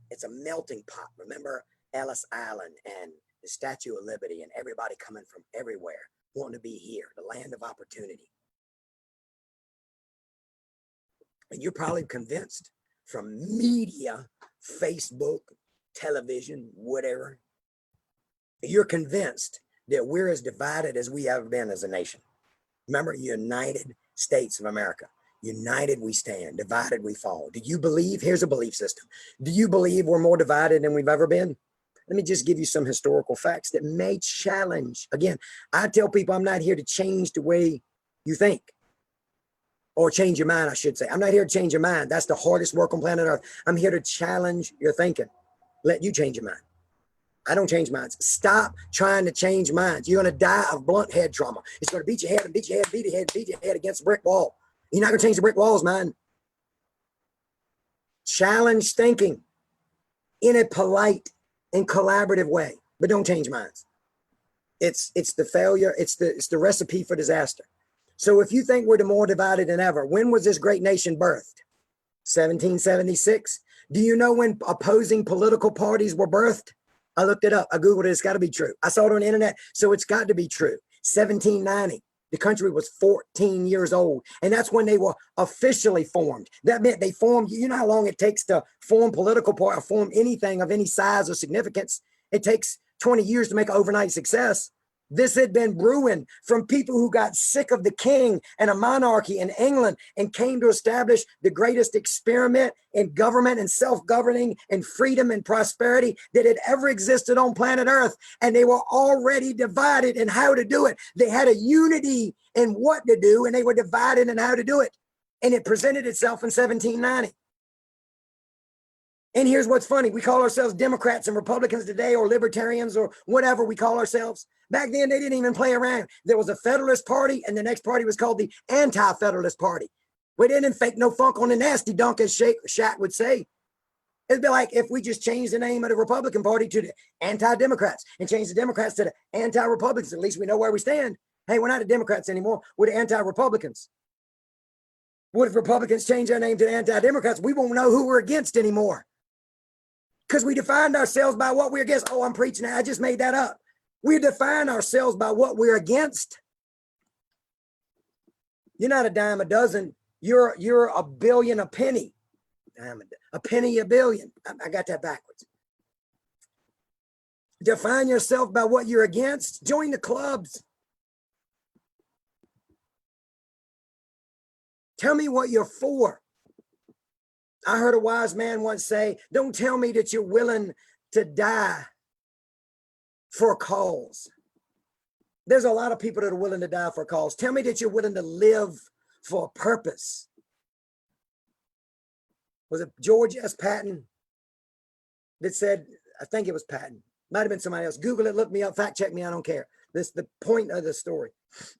Speaker 1: it's a melting pot. Remember Ellis Island and the Statue of Liberty and everybody coming from everywhere wanting to be here, the land of opportunity. And you're probably convinced from media, Facebook, television, whatever, you're convinced that we're as divided as we ever been as a nation. Remember, United States of America. United we stand, divided we fall. Do you believe? Here's a belief system. Do you believe we're more divided than we've ever been? Let me just give you some historical facts that may challenge. Again, I tell people I'm not here to change the way you think or change your mind, I should say. I'm not here to change your mind. That's the hardest work on planet Earth. I'm here to challenge your thinking. Let you change your mind. I don't change minds. Stop trying to change minds. You're going to die of blunt head trauma. It's going to beat your head and beat your head, beat your head, beat your head against a brick wall. You're not going to change the brick walls, man. Challenge thinking in a polite and collaborative way, but don't change minds. It's the failure. It's the recipe for disaster. So if you think we're more divided than ever, when was this great nation birthed? 1776. Do you know when opposing political parties were birthed? I looked it up. I Googled it. It's got to be true. I saw it on the internet, so it's got to be true. 1790. The country was 14 years old, and that's when they were officially formed. That meant they formed, you know how long it takes to form political party or form anything of any size or significance? It takes 20 years to make an overnight success. This had been brewing from people who got sick of the king and a monarchy in England and came to establish the greatest experiment in government and self-governing and freedom and prosperity that had ever existed on planet Earth. And they were already divided in how to do it. They had a unity in what to do, and they were divided in how to do it. And it presented itself in 1790. And here's what's funny. We call ourselves Democrats and Republicans today, or libertarians, or whatever we call ourselves. Back then, they didn't even play around. There was a Federalist Party, and the next party was called the Anti-Federalist Party. We didn't fake no funk on the nasty dunk, as Shaq would say. It'd be like if we just changed the name of the Republican Party to the anti-Democrats and changed the Democrats to the anti-Republicans. At least we know where we stand. Hey, we're not the Democrats anymore. We're the anti-Republicans. What if Republicans change their name to the anti-Democrats? We won't know who we're against anymore. Because we defined ourselves by what we're against. Oh, I'm preaching. I just made that up. We define ourselves by what we're against. You're not a dime a dozen. You're a billion a penny. A penny a billion. I got that backwards. Define yourself by what you're against. Join the clubs. Tell me what you're for. I heard a wise man once say, don't tell me that you're willing to die for a cause. There's a lot of people that are willing to die for a cause. Tell me that you're willing to live for a purpose. Was it George S. Patton that said, I think it was Patton, might have been somebody else. Google it, look me up, fact check me, I don't care. This the point of the story.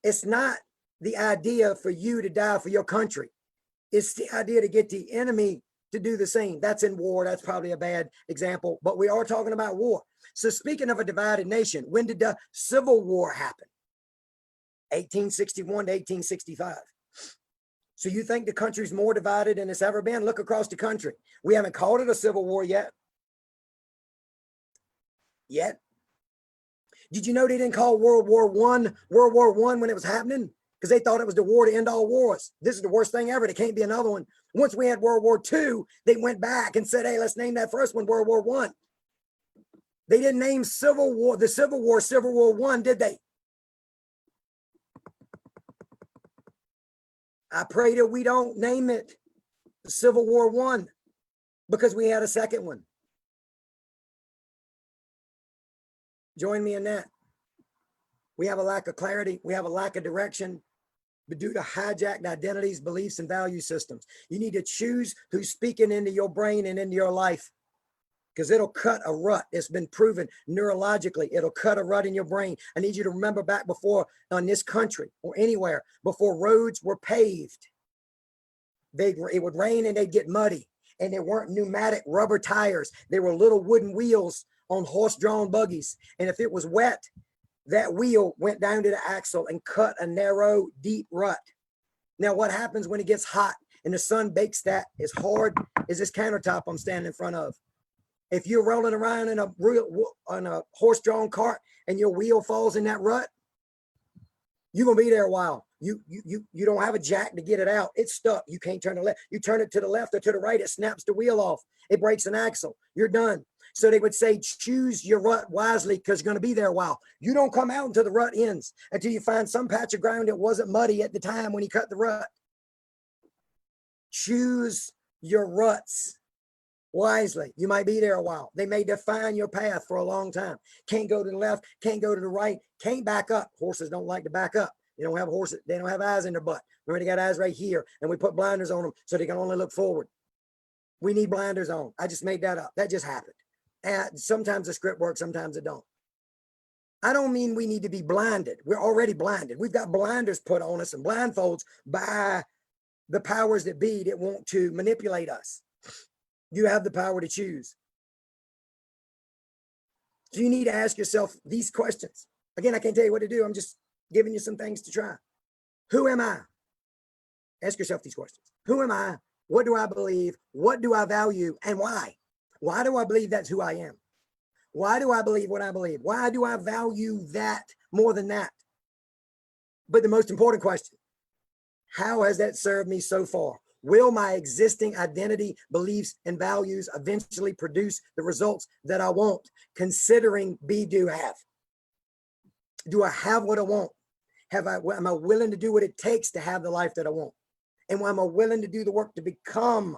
Speaker 1: It's not the idea for you to die for your country. It's the idea to get the enemy to do the same. That's in war. That's probably a bad example, but we are talking about war. So speaking of a divided nation, when did the Civil War happen? 1861 to 1865. So you think the country's more divided than it's ever been? Look across the country. We haven't called it a civil war yet. Did you know they didn't call World War I when it was happening? Because they thought it was the war to end all wars. This is the worst thing ever. There can't be another one. Once we had World War II, they went back and said, hey, let's name that first one World War I. They didn't name the Civil War I, did they? I pray that we don't name it Civil War I because we had a second one. Join me in that. We have a lack of clarity. We have a lack of direction due to hijacked identities, beliefs, and value systems. You need to choose who's speaking into your brain and into your life because it'll cut a rut. It's been proven neurologically. It'll cut a rut in your brain. I need you to remember back before on this country or anywhere, before roads were paved, it would rain and they'd get muddy. And there weren't pneumatic rubber tires. They were little wooden wheels on horse-drawn buggies. And if it was wet, that wheel went down to the axle and cut a narrow, deep rut. Now, what happens when it gets hot and the sun bakes that as hard as this countertop I'm standing in front of? If you're rolling around in a horse-drawn cart and your wheel falls in that rut, you're gonna be there a while. You don't have a jack to get it out. It's stuck. You can't turn it left. You turn it to the left or to the right, it snaps the wheel off. It breaks an axle. You're done. So they would say, choose your rut wisely because you're going to be there a while. You don't come out until the rut ends, until you find some patch of ground that wasn't muddy at the time when you cut the rut. Choose your ruts wisely. You might be there a while. They may define your path for a long time. Can't go to the left, can't go to the right, can't back up. Horses don't like to back up. They don't have horses. They don't have eyes in their butt. Remember, they got eyes right here, and we put blinders on them so they can only look forward. We need blinders on. I just made that up. That just happened. And sometimes the script works, sometimes it don't. I don't mean we need to be blinded. We're already blinded. We've got blinders put on us and blindfolds by the powers that be that want to manipulate us. You have the power to choose. So you need to ask yourself these questions. Again, I can't tell you what to do. I'm just giving you some things to try. Who am I? Ask yourself these questions. Who am I? What do I believe? What do I value? And why? Why do I believe that's who I am? Why do I believe what I believe? Why do I value that more than that? But the most important question, how has that served me so far? Will my existing identity, beliefs, and values eventually produce the results that I want, considering be, do, have? Do I have what I want? Am I willing to do what it takes to have the life that I want? And am I willing to do the work to become?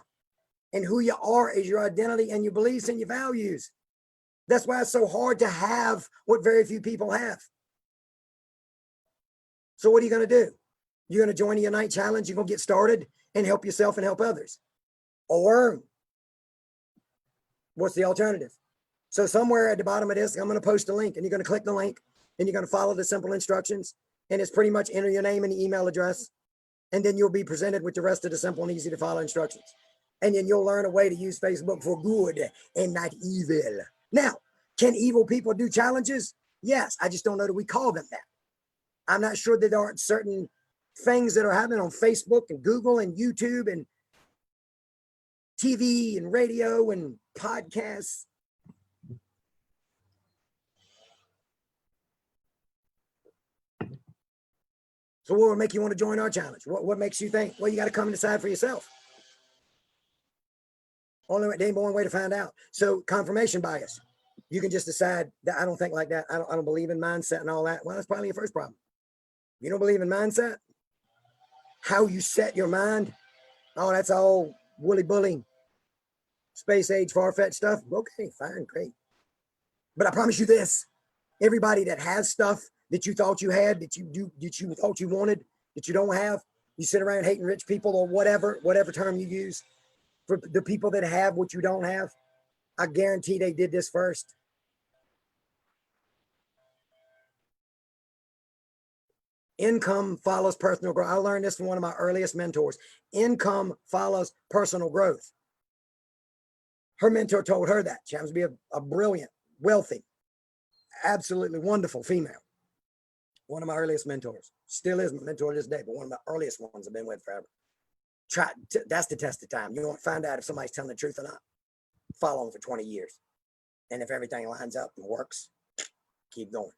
Speaker 1: And who you are is your identity and your beliefs and your values. That's why it's so hard to have what very few people have. So what are you going to do? You're going to join the Unite Challenge. You're going to get started and help yourself and help others. Or what's the alternative? So somewhere at the bottom of this, I'm going to post a link and you're going to click the link and you're going to follow the simple instructions. And it's pretty much enter your name and the email address. And then you'll be presented with the rest of the simple and easy to follow instructions. And then you'll learn a way to use Facebook for good and not evil. Now, can evil people do challenges? Yes, I just don't know that we call them that. I'm not sure that there aren't certain things that are happening on Facebook and Google and YouTube and TV and radio and podcasts. So what would make you want to join our challenge? What makes you think? Well, you got to come and decide for yourself. There ain't one way to find out. So confirmation bias. You can just decide that I don't think like that. I don't believe in mindset and all that. Well, that's probably your first problem. You don't believe in mindset? How you set your mind? Oh, that's all woolly-bully, space age, far-fetched stuff. Okay, fine, great. But I promise you this, everybody that has stuff that you thought you had, that you thought you wanted, that you don't have, you sit around hating rich people or whatever term you use, for the people that have what you don't have, I guarantee they did this first. Income follows personal growth. I learned this from one of my earliest mentors. Income follows personal growth. Her mentor told her that. She happens to be a brilliant, wealthy, absolutely wonderful female. One of my earliest mentors. Still is my mentor to this day, but one of my earliest ones I've been with forever. That's the test of time. You won't find out if somebody's telling the truth or not. Follow them for 20 years. And if everything lines up and works, keep going.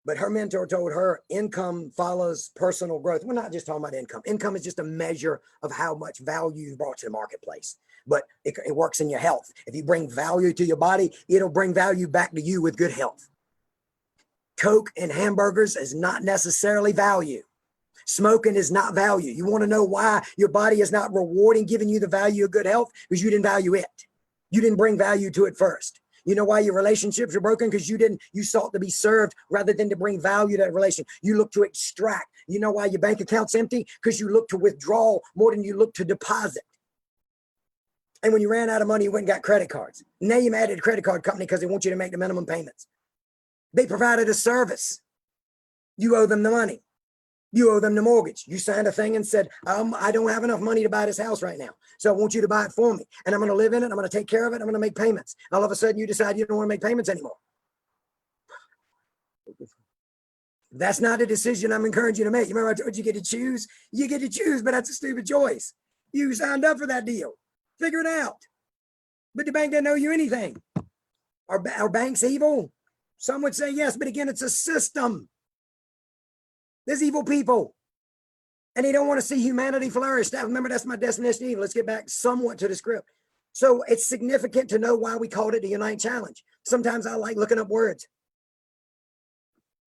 Speaker 1: But her mentor told her income follows personal growth. We're not just talking about income. Income is just a measure of how much value you brought to the marketplace. But it works in your health. If you bring value to your body, it'll bring value back to you with good health. Coke and hamburgers is not necessarily value. Smoking is not value. You want to know why your body is not rewarding, giving you the value of good health? Because you didn't value it. You didn't bring value to it first. You know why your relationships are broken? Because you sought to be served rather than to bring value to that relation. You look to extract. You know why your bank account's empty? Because you look to withdraw more than you look to deposit. And when you ran out of money, you went and got credit cards. Now you're mad at the credit card company because they want you to make the minimum payments. They provided a service. You owe them the money. You owe them the mortgage. You signed a thing and said, I don't have enough money to buy this house right now. So I want you to buy it for me. And I'm going to live in it. I'm going to take care of it. I'm going to make payments. All of a sudden you decide you don't want to make payments anymore. That's not a decision I'm encouraging you to make. You remember I told you get to choose? You get to choose, but that's a stupid choice. You signed up for that deal. Figure it out. But the bank doesn't owe you anything. Are banks evil? Some would say yes, but again, it's a system. There's evil people, and they don't want to see humanity flourish. Now, remember, that's my definition of evil. Let's get back somewhat to the script. So it's significant to know why we called it the Unite Challenge. Sometimes I like looking up words.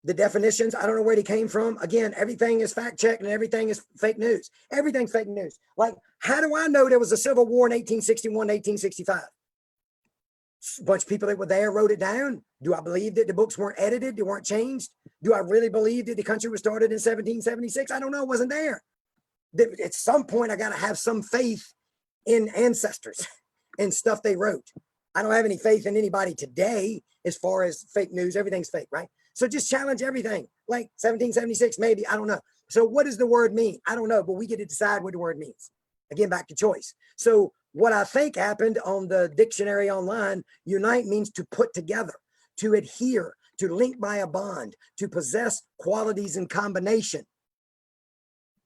Speaker 1: The definitions, I don't know where they came from. Again, everything is fact-checked and everything is fake news. Everything's fake news. Like, how do I know there was a civil war in 1861, 1865? A bunch of people that were there wrote it down. Do I believe that the books weren't edited? They weren't changed? Do I really believe that the country was started in 1776? I don't know. I wasn't there. At some point, I got to have some faith in ancestors and stuff they wrote. I don't have any faith in anybody today as far as fake news. Everything's fake, right? So just challenge everything. Like 1776, maybe. I don't know. So what does the word mean? I don't know, but we get to decide what the word means. Again, back to choice. So what I think happened on the dictionary online, unite means to put together, to adhere, to link by a bond, to possess qualities in combination,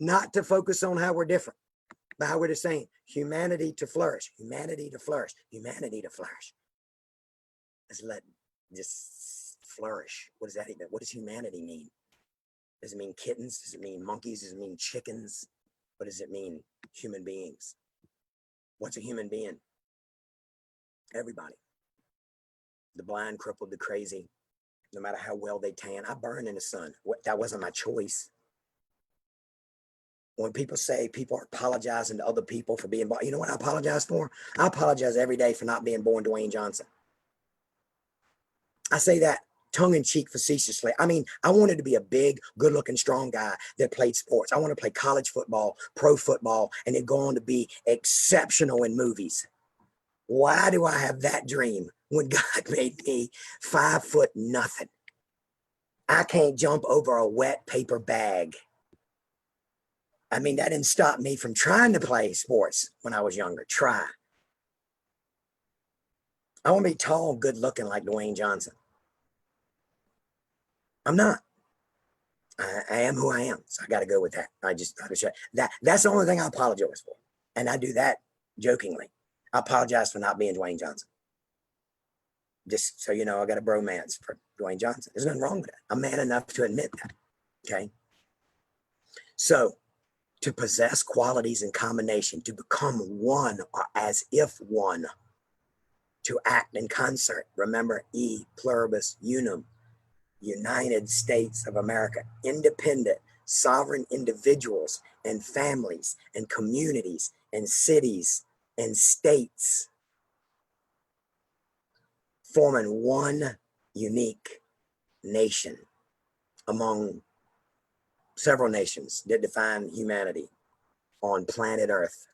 Speaker 1: not to focus on how we're different, but how we're the same. Humanity to flourish, humanity to flourish, humanity to flourish. Let's let just flourish. What does that even, what does humanity mean? Does it mean kittens? Does it mean monkeys? Does it mean chickens? What does it mean? Human beings. What's a human being? Everybody. The blind, crippled, the crazy, no matter how well they tan. I burn in the sun. That wasn't my choice. When people say people are apologizing to other people for being born, you know what I apologize for? I apologize every day for not being born Dwayne Johnson. I say that tongue-in-cheek, facetiously. I mean, I wanted to be a big, good-looking, strong guy that played sports. I want to play college football, pro football, and then go on to be exceptional in movies. Why do I have that dream when God made me 5 foot nothing? I can't jump over a wet paper bag. I mean, that didn't stop me from trying to play sports when I was younger. Try. I want to be tall, good looking like Dwayne Johnson. I'm not. I am who I am. So I got to go with that. That's the only thing I apologize for. And I do that jokingly. I apologize for not being Dwayne Johnson. Just so you know, I got a bromance for Dwayne Johnson. There's nothing wrong with that. I'm man enough to admit that. Okay. So to possess qualities in combination, to become one or as if one, to act in concert. Remember, e pluribus unum, United States of America, independent, sovereign individuals and families and communities and cities and states forming one unique nation among several nations that define humanity on planet Earth.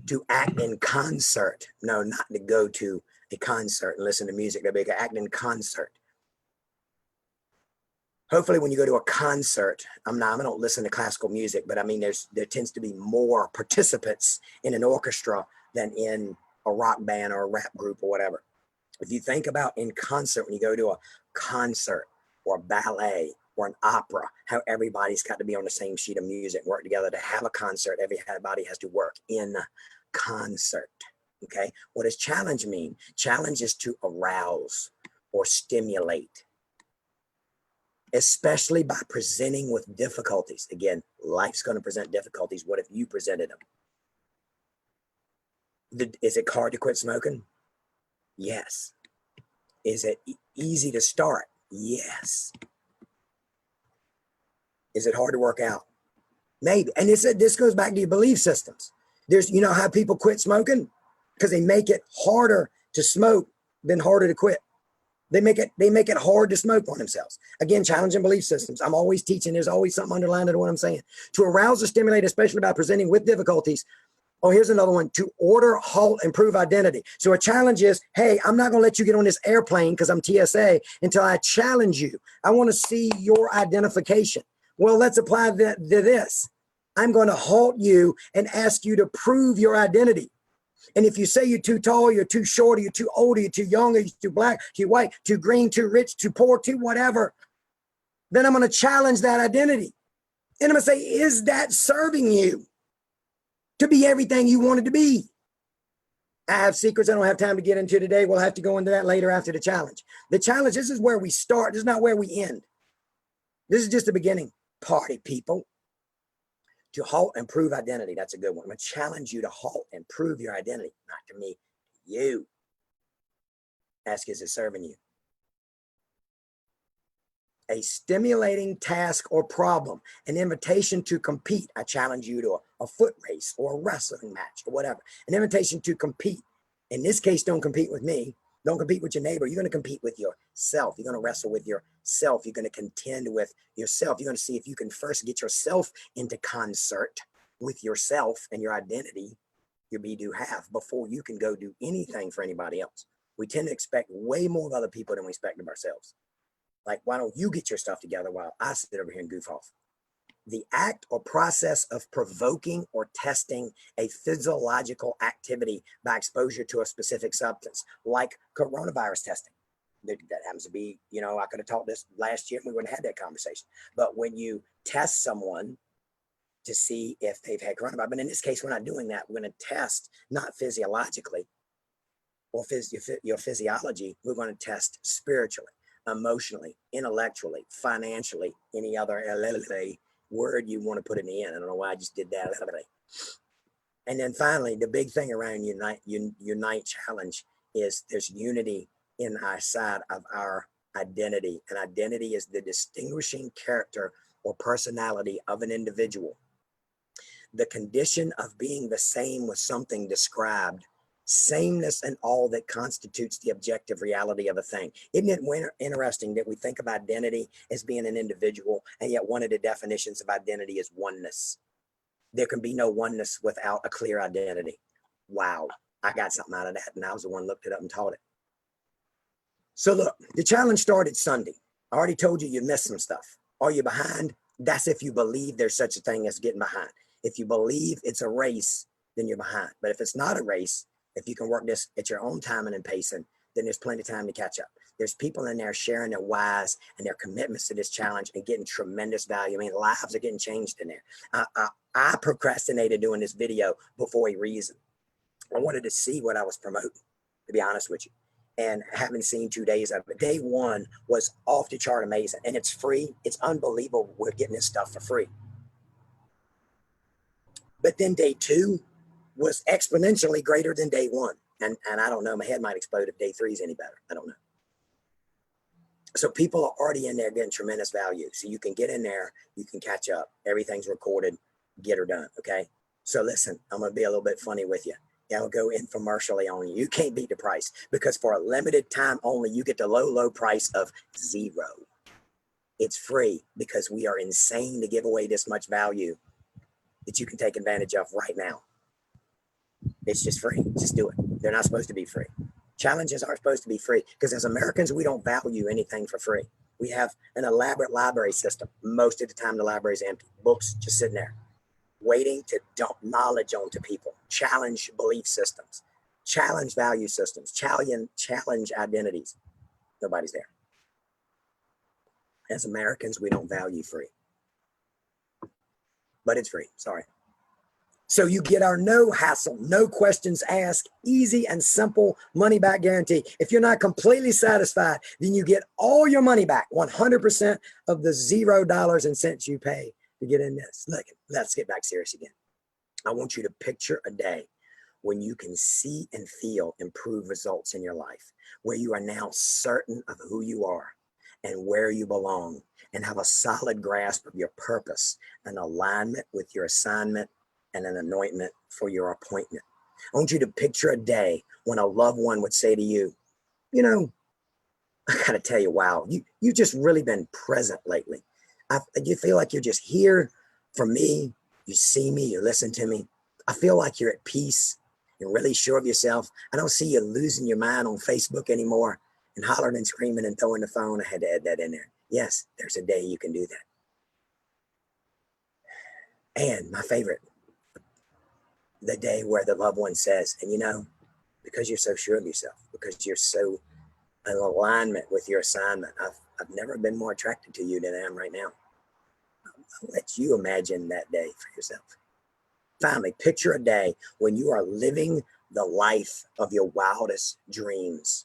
Speaker 1: To act in concert, no, not to go to a concert and listen to music, but act in concert. Hopefully when you go to a concert, I don't listen to classical music, but I mean, there tends to be more participants in an orchestra than in a rock band or a rap group or whatever. If you think about in concert, when you go to a concert or a ballet or an opera, how everybody's got to be on the same sheet of music, work together to have a concert. Everybody has to work in concert. Okay. What does challenge mean? Challenge is to arouse or stimulate, especially by presenting with difficulties. Again, life's going to present difficulties. What if you presented them? Is it hard to quit smoking? Yes. Is it easy to start? Yes. Is it hard to work out? Maybe. And this goes back to your belief systems. You know how people quit smoking? Because they make it harder to smoke than harder to quit. They make it hard to smoke on themselves. Again, challenging belief systems. I'm always teaching. There's always something underlined to what I'm saying. To arouse or stimulate, especially by presenting with difficulties. Oh, here's another one. To order, halt, and prove identity. So a challenge is, hey, I'm not going to let you get on this airplane because I'm TSA until I challenge you. I want to see your identification. Well, let's apply that to this. I'm going to halt you and ask you to prove your identity. And if you say you're too tall, you're too short, or you're too old, or you're too young, or you're too black, too white, too green, too rich, too poor, too whatever, then I'm going to challenge that identity. And I'm going to say, is that serving you to be everything you wanted to be? I have secrets I don't have time to get into today. We'll have to go into that later after the challenge. The challenge, this is where we start. This is not where we end. This is just the beginning. Party people. To halt and prove identity. That's a good one. I'm going to challenge you to halt and prove your identity. Not to me, you. Ask, is it serving you? A stimulating task or problem, an invitation to compete. I challenge you to a foot race or a wrestling match or whatever. An invitation to compete. In this case, don't compete with me. Don't compete with your neighbor. You're going to compete with yourself. You're going to wrestle with yourself. You're going to contend with yourself. You're going to see if you can first get yourself into concert with yourself and your identity, your be, do, have, before you can go do anything for anybody else. We tend to expect way more of other people than we expect of ourselves. Like, why don't you get your stuff together while I sit over here and goof off? The act or process of provoking or testing a physiological activity by exposure to a specific substance, like coronavirus testing. That happens to be, I could have taught this last year and we wouldn't have had that conversation. But when you test someone to see if they've had coronavirus, but in this case, we're not doing that. We're going to test not physiologically or your physiology. We're going to test spiritually, emotionally, intellectually, financially, any other word you want to put in the end. I don't know why I just did that. And then finally, the big thing around Unite Challenge is there's unity in our side of our identity. And identity is the distinguishing character or personality of an individual. The condition of being the same with something described, sameness and all that constitutes the objective reality of a thing. Isn't it interesting that we think of identity as being an individual, and yet one of the definitions of identity is oneness? There can be no oneness without a clear identity. Wow, I got something out of that, and I was the one who looked it up and taught it. So look, the challenge started Sunday. I already told you missed some stuff. Are you behind? That's if you believe there's such a thing as getting behind. If you believe it's a race, then you're behind. But if it's not a race, if you can work this at your own timing and pacing, then there's plenty of time to catch up. There's people in there sharing their whys and their commitments to this challenge and getting tremendous value. I mean, lives are getting changed in there. I procrastinated doing this video before a reason. I wanted to see what I was promoting, to be honest with you. And haven't seen 2 days of it. Day one was off the chart amazing. And it's free. It's unbelievable we're getting this stuff for free. But then day two was exponentially greater than day one. And I don't know, my head might explode if day three is any better. I don't know. So people are already in there getting tremendous value. So you can get in there, you can catch up. Everything's recorded, get her done, okay? So listen, I'm gonna be a little bit funny with you. I'll go infomercially on you. You can't beat the price because for a limited time only, you get the low price of $0. It's free because we are insane to give away this much value that you can take advantage of right now. It's just free. Just do it. They're not supposed to be free. Challenges aren't supposed to be free because as Americans, we don't value anything for free. We have an elaborate library system. Most of the time, the library is empty. Books just sitting there, waiting to dump knowledge onto people, challenge belief systems, challenge value systems, challenge identities. Nobody's there. As Americans, we don't value free. But it's free, sorry. So you get our no hassle, no questions asked, easy and simple money back guarantee. If you're not completely satisfied, then you get all your money back, 100% of the $0 and cents you pay to get in this. Look, let's get back serious again. I want you to picture a day when you can see and feel improved results in your life, where you are now certain of who you are and where you belong and have a solid grasp of your purpose and alignment with your assignment and an anointment for your appointment. I want you to picture a day when a loved one would say to you, you know, I gotta tell you, wow, you've just really been present lately. You feel like you're just here for me. You see me, you listen to me. I feel like you're at peace and really sure of yourself. I don't see you losing your mind on Facebook anymore and hollering and screaming and throwing the phone. I had to add that in there. Yes, there's a day you can do that. And my favorite, the day where the loved one says, and you know, because you're so sure of yourself, because you're so in alignment with your assignment, I've never been more attracted to you than I am right now. I'll let you imagine that day for yourself. Finally, picture a day when you are living the life of your wildest dreams,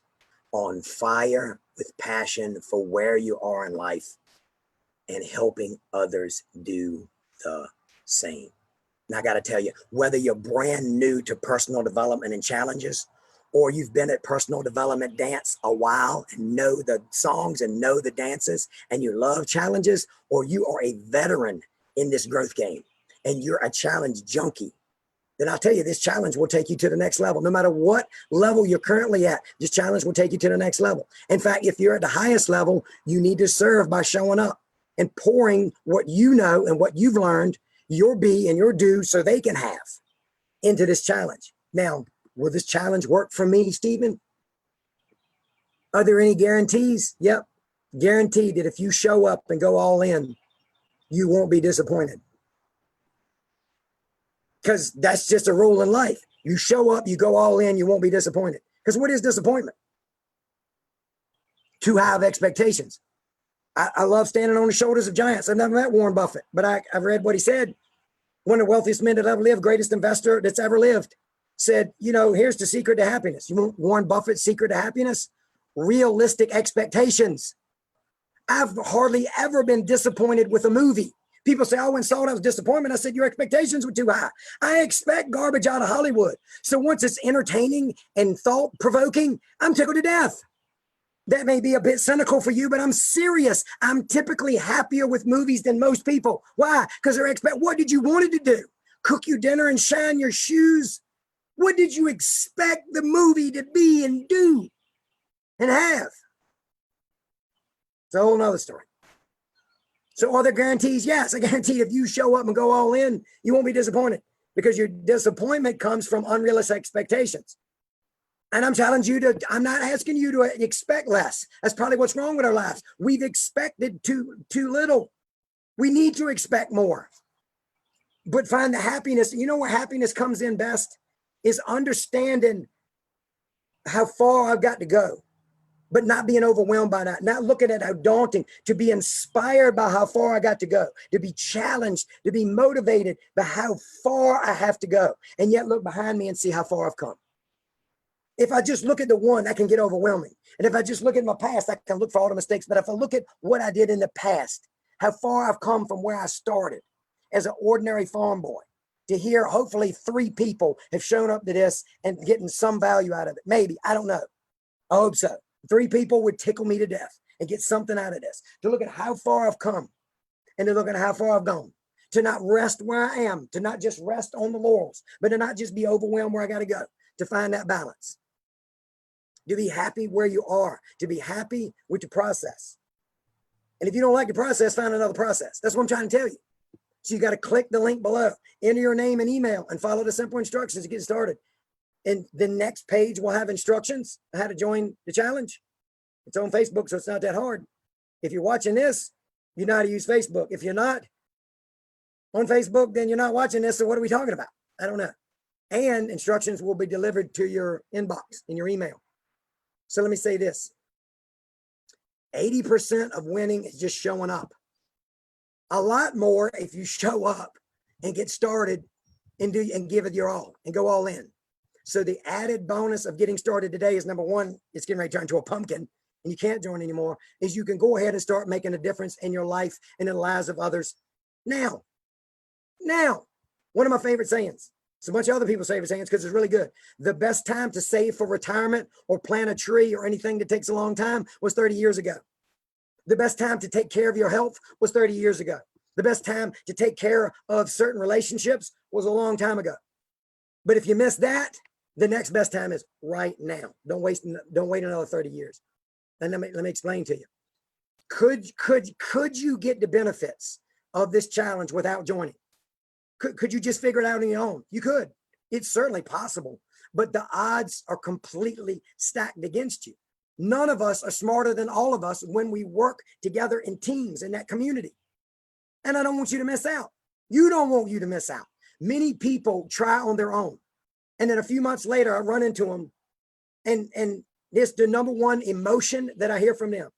Speaker 1: on fire with passion for where you are in life and helping others do the same. And I got to tell you, whether you're brand new to personal development and challenges, or you've been at personal development dance a while and know the songs and know the dances and you love challenges, or you are a veteran in this growth game and you're a challenge junkie, then I'll tell you, this challenge will take you to the next level. No matter what level you're currently at, this challenge will take you to the next level. In fact, if you're at the highest level, you need to serve by showing up and pouring what you know and what you've learned, your be and your do, so they can have into this challenge. Now, will this challenge work for me, Stephen? Are there any guarantees? Yep. Guaranteed that if you show up and go all in, you won't be disappointed. Because that's just a rule in life. You show up, you go all in, you won't be disappointed. Because what is disappointment? Too high of expectations. I love standing on the shoulders of giants. I've never met Warren Buffett, but I've read what he said. One of the wealthiest men that ever lived, greatest investor that's ever lived, said, you know, here's the secret to happiness. You want Warren Buffett's secret to happiness? Realistic expectations. I've hardly ever been disappointed with a movie. People say, oh, when saw it, I was disappointed. I said, your expectations were too high. I expect garbage out of Hollywood. So once it's entertaining and thought-provoking, I'm tickled to death. That may be a bit cynical for you, but I'm serious. I'm typically happier with movies than most people. Why? Because they're what did you want it to do? Cook you dinner and shine your shoes? What did you expect the movie to be and do and have? It's a whole nother story. So are there guarantees? Yes, I guarantee if you show up and go all in, you won't be disappointed because your disappointment comes from unrealistic expectations. And I'm challenging you to, I'm not asking you to expect less. That's probably what's wrong with our lives. We've expected too little. We need to expect more, but find the happiness. You know where happiness comes in best is understanding how far I've got to go, but not being overwhelmed by that, not looking at how daunting, to be inspired by how far I got to go, to be challenged, to be motivated by how far I have to go, and yet look behind me and see how far I've come. If I just look at the one, that can get overwhelming. And if I just look at my past, I can look for all the mistakes. But if I look at what I did in the past, how far I've come from where I started as an ordinary farm boy, to hear hopefully 3 people have shown up to this and getting some value out of it. Maybe, I don't know. I hope so. 3 people would tickle me to death and get something out of this. To look at how far I've come and to look at how far I've gone. To not rest where I am, to not just rest on the laurels, but to not just be overwhelmed where I got to go, to find that balance. To be happy where you are, to be happy with the process. And if you don't like the process, find another process. That's what I'm trying to tell you. So you got to click the link below, enter your name and email, and follow the simple instructions to get started. And the next page will have instructions on how to join the challenge. It's on Facebook, so it's not that hard. If you're watching this, you know how to use Facebook. If you're not on Facebook, then you're not watching this, so what are we talking about? I don't know. And instructions will be delivered to your inbox in your email. So let me say this. 80% of winning is just showing up. A lot more if you show up and get started and give it your all and go all in. So the added bonus of getting started today is, number one, it's getting ready to turn into a pumpkin and you can't join anymore, is you can go ahead and start making a difference in your life and in the lives of others now. Now, one of my favorite sayings. It's a bunch of other people's favorite sayings because it's really good. The best time to save for retirement or plant a tree or anything that takes a long time was 30 years ago. The best time to take care of your health was 30 years ago. The best time to take care of certain relationships was a long time ago. But if you miss that, the next best time is right now. Don't wait another 30 years. And let me explain to you. Could you get the benefits of this challenge without joining? Could you just figure it out on your own? You could. It's certainly possible, but the odds are completely stacked against you. None of us are smarter than all of us when we work together in teams in that community. And I don't want you to miss out. You don't want you to miss out. Many people try on their own. And then a few months later, I run into them. And this the number one emotion that I hear from them.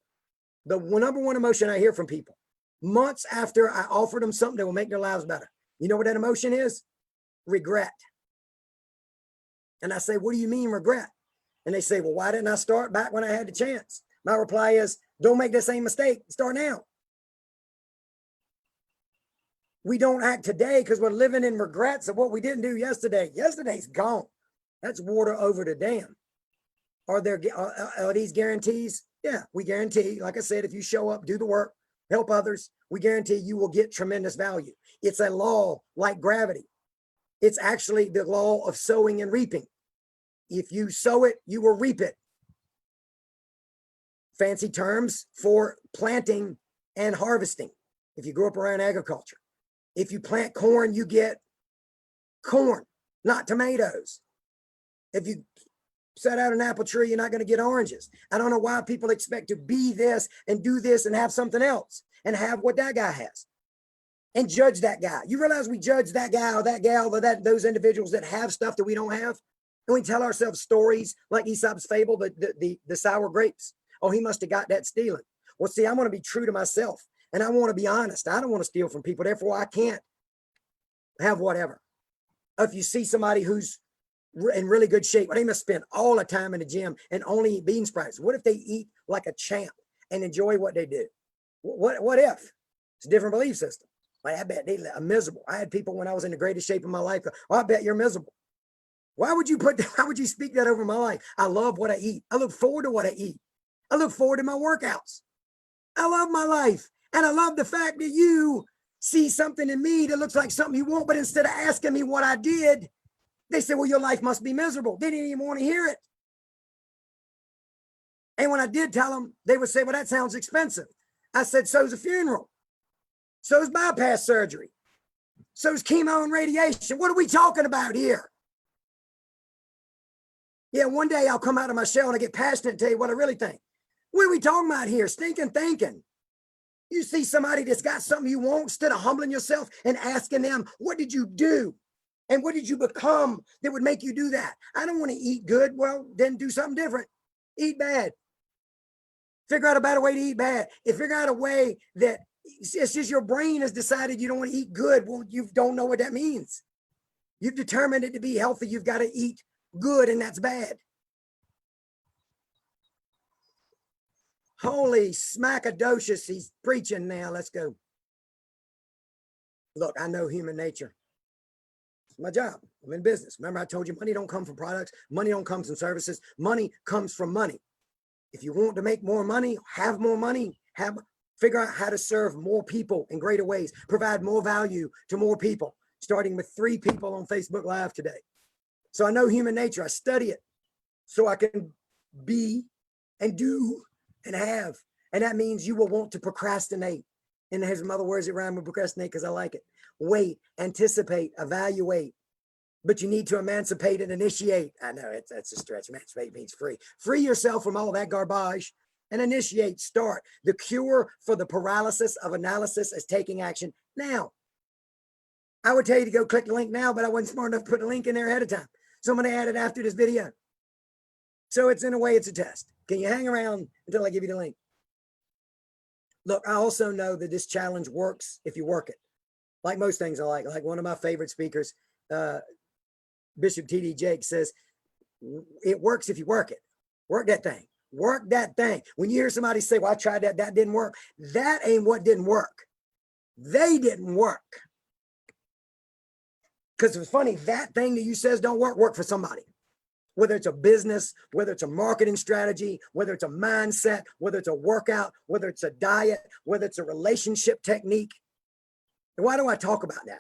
Speaker 1: The number one emotion I hear from people months after I offer them something that will make their lives better. You know what that emotion is? Regret. And I say, what do you mean regret? And they say, well, why didn't I start back when I had the chance? My reply is, don't make the same mistake. Start now. We don't act today because we're living in regrets of what we didn't do yesterday. Yesterday's gone. That's water over the dam. Are these guarantees? Yeah, we guarantee, like I said, if you show up, do the work, help others, we guarantee you will get tremendous value. It's a law like gravity. It's actually the law of sowing and reaping. If you sow it, you will reap it. Fancy terms for planting and harvesting. If you grew up around agriculture, if you plant corn, you get corn, not tomatoes. If you set out an apple tree, you're not going to get oranges. I don't know why people expect to be this and do this and have something else and have what that guy has and judge that guy. You realize we judge that guy or that gal or those individuals that have stuff that we don't have. And we tell ourselves stories like Aesop's fable, the sour grapes. Oh, he must have got that stealing. Well, see, I want to be true to myself and I want to be honest. I don't want to steal from people. Therefore, I can't have whatever. If you see somebody who's in really good shape, they must spend all the time in the gym and only eat bean sprouts. What if they eat like a champ and enjoy what they do? What if? It's a different belief system. Like, I bet they are miserable. I had people when I was in the greatest shape of my life go, oh, I bet you're miserable. Why would you speak that over my life? I love what I eat. I look forward to what I eat. I look forward to my workouts. I love my life. And I love the fact that you see something in me that looks like something you want, but instead of asking me what I did, they said, well, your life must be miserable. They didn't even want to hear it. And when I did tell them, they would say, well, that sounds expensive. I said, so's a funeral. So's bypass surgery. So's chemo and radiation. What are we talking about here? Yeah, one day I'll come out of my shell and I get passionate and tell you what I really think. What are we talking about here? Stinking thinking. You see somebody that's got something you want, instead of humbling yourself and asking them, what did you do? And what did you become that would make you do that? I don't want to eat good. Well, then do something different. Eat bad. Figure out a better way to eat bad. If figure out a way that it's just your brain has decided you don't want to eat good. Well, you don't know what that means. You've determined it to be healthy. You've got to eat good, and that's bad. Holy smackadocious, he's preaching now. Let's go. Look, I know human nature. It's my job. I'm in business. Remember, I told you money don't come from products. Money don't come from services. Money comes from money. If you want to make more money, have more money, figure out how to serve more people in greater ways, provide more value to more people, starting with 3 people on Facebook Live today. So I know human nature. I study it so I can be and do and have. And that means you will want to procrastinate. And there's some other words that rhyme with procrastinate because I like it. Wait, anticipate, evaluate. But you need to emancipate and initiate. I know that's a stretch. Emancipate means free. Free yourself from all that garbage and initiate, start. The cure for the paralysis of analysis is taking action now. I would tell you to go click the link now, but I wasn't smart enough to put a link in there ahead of time. So I'm going to add it after this video. So it's in a way, it's a test. Can you hang around until I give you the link? Look, I also know that this challenge works if you work it. Like most things I like one of my favorite speakers, Bishop T.D. Jakes says, it works if you work it. Work that thing. Work that thing. When you hear somebody say, well, I tried that, that didn't work. That ain't what didn't work. They didn't work. Because it's funny, that thing that you says don't work for somebody. Whether it's a business, whether it's a marketing strategy, whether it's a mindset, whether it's a workout, whether it's a diet, whether it's a relationship technique. And why do I talk about that?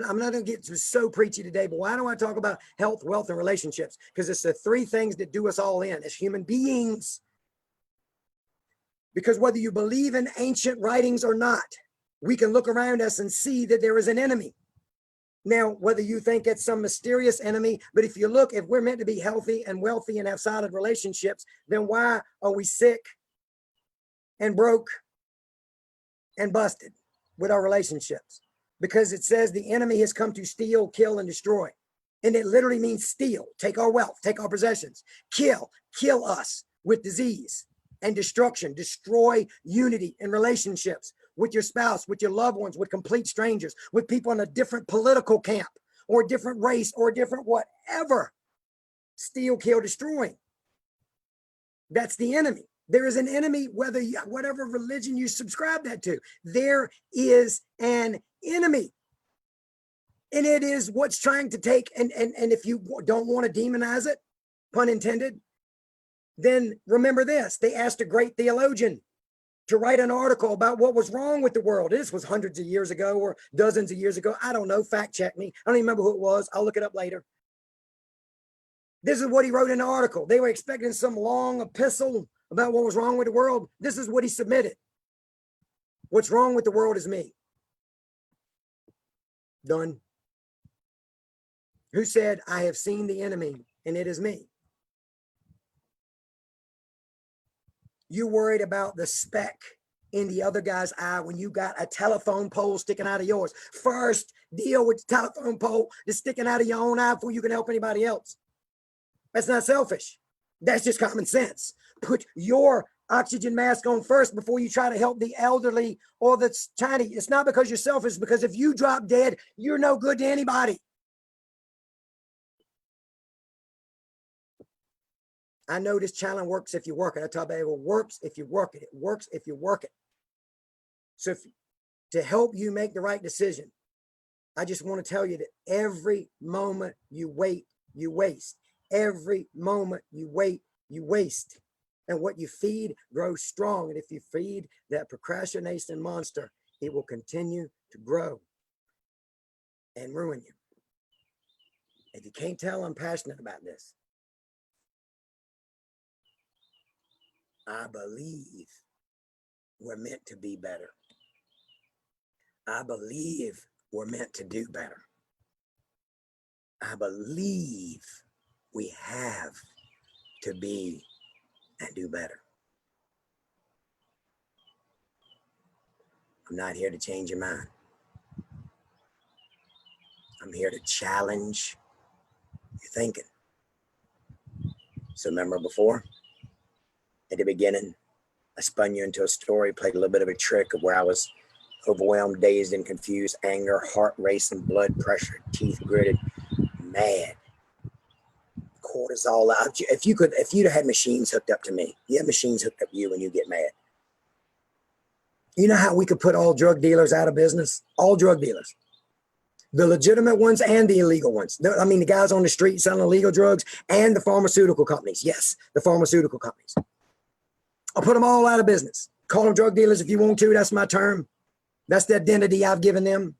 Speaker 1: I'm not going to get so preachy today, but why do I talk about health, wealth, and relationships? Because it's the 3 things that do us all in as human beings. Because whether you believe in ancient writings or not, we can look around us and see that there is an enemy. Now, whether you think it's some mysterious enemy, but if you look, if we're meant to be healthy and wealthy and have solid relationships, then why are we sick and broke and busted with our relationships? Because it says the enemy has come to steal, kill, and destroy. And it literally means steal, take our wealth, take our possessions, kill us with disease and destruction, destroy unity in relationships with your spouse, with your loved ones, with complete strangers, with people in a different political camp or a different race or a different whatever. Steal, kill, destroy. That's the enemy. There is an enemy, whatever religion you subscribe that to, there is an enemy. And it is what's trying to take, and if you don't want to demonize it, pun intended, then remember this. They asked a great theologian to write an article about what was wrong with the world. This was hundreds of years ago or dozens of years ago. I don't know. Fact check me. I don't even remember who it was. I'll look it up later. This is what he wrote in the article. They were expecting some long epistle about what was wrong with the world. This is what he submitted. What's wrong with the world is me. Done. Who said, I have seen the enemy and it is me? You worried about the speck in the other guy's eye when you got a telephone pole sticking out of yours. First, deal with the telephone pole that's sticking out of your own eye before you can help anybody else. That's not selfish. That's just common sense. Put your oxygen mask on first before you try to help the elderly or the tiny. It's not because you're selfish, because if you drop dead, you're no good to anybody. I know this challenge works if you work it. I tell people it works if you work it. It works if you work it. So to help you make the right decision, I just want to tell you that every moment you wait, you waste. Every moment you wait, you waste. And what you feed grows strong. And if you feed that procrastination monster, it will continue to grow and ruin you. If you can't tell, I'm passionate about this. I believe we're meant to be better. I believe we're meant to do better. I believe we have to be and do better. I'm not here to change your mind. I'm here to challenge your thinking. So remember before, at the beginning, I spun you into a story, played a little bit of a trick of where I was overwhelmed, dazed, and confused, anger, heart racing, blood pressure, teeth gritted, mad, cortisol out. If you'd have had machines hooked up to me, you have machines hooked up to you when you get mad. You know how we could put all drug dealers out of business? All drug dealers. The legitimate ones and the illegal ones. I mean, the guys on the street selling illegal drugs and the pharmaceutical companies. Yes, the pharmaceutical companies. I'll put them all out of business. Call them drug dealers if you want to. That's my term. That's the identity I've given them.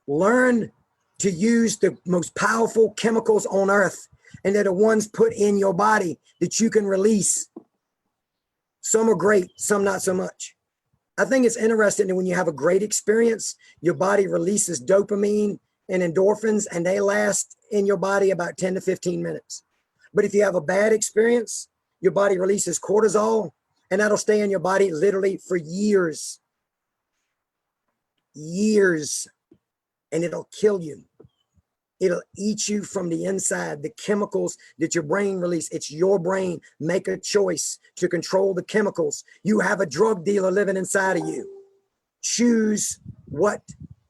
Speaker 1: Learn to use the most powerful chemicals on earth, and they're the ones put in your body that you can release. Some are great, some not so much. I think it's interesting that when you have a great experience, your body releases dopamine and endorphins, and they last in your body about 10 to 15 minutes. But if you have a bad experience, your body releases cortisol, and that'll stay in your body literally for years. Years. And it'll kill you. It'll eat you from the inside. The chemicals that your brain releases, it's your brain. Make a choice to control the chemicals. You have a drug dealer living inside of you. Choose what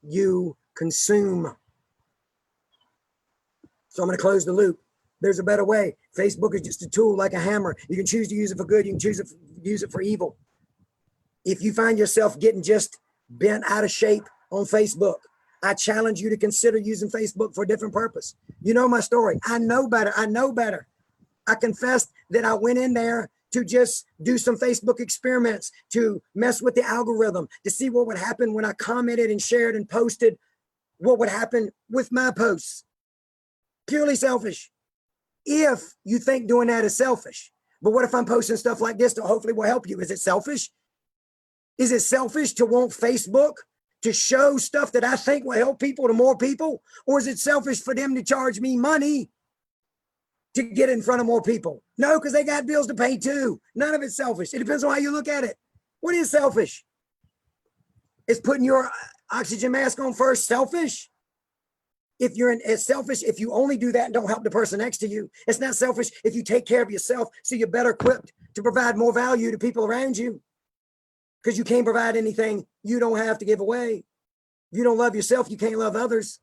Speaker 1: you consume. So I'm going to close the loop. There's a better way. Facebook is just a tool like a hammer. You can choose to use it for good. You can choose to use it for evil. If you find yourself getting just bent out of shape on Facebook, I challenge you to consider using Facebook for a different purpose. You know my story. I know better. I know better. I confessed that I went in there to just do some Facebook experiments, to mess with the algorithm, to see what would happen when I commented and shared and posted, what would happen with my posts. Purely selfish. If you think doing that is selfish. But what if I'm posting stuff like this that hopefully will help you? Is it selfish? Is it selfish to want Facebook to show stuff that I think will help people to more people? Or is it selfish for them to charge me money to get in front of more people? No, because they got bills to pay too. None of it's selfish. It depends on how you look at it. What is selfish? Is putting your oxygen mask on first selfish? If you're it's selfish if you only do that and don't help the person next to you. It's not selfish if you take care of yourself so you're better equipped to provide more value to people around you. Because you can't provide anything you don't have to give away. If you don't love yourself, you can't love others.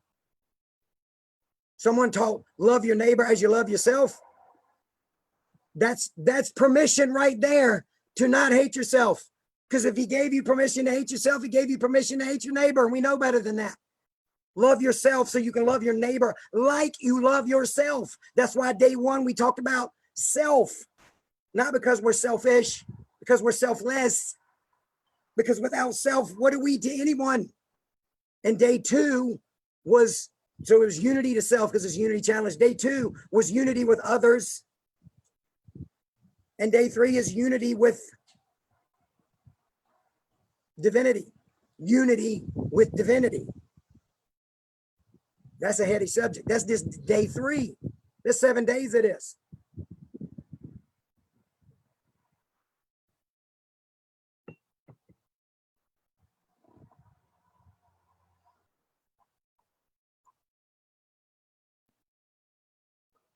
Speaker 1: Someone taught, love your neighbor as you love yourself. That's permission right there to not hate yourself. Because if he gave you permission to hate yourself, he gave you permission to hate your neighbor. And we know better than that. Love yourself so you can love your neighbor like you love yourself. That's why day one we talked about self. Not because we're selfish, because we're selfless. Because without self, what do we to anyone? And day two was, so it was unity to self because it's unity challenge. Day two was unity with others. And day three is unity with divinity. Unity with divinity. That's a heady subject. That's just day three. There's 7 days of this.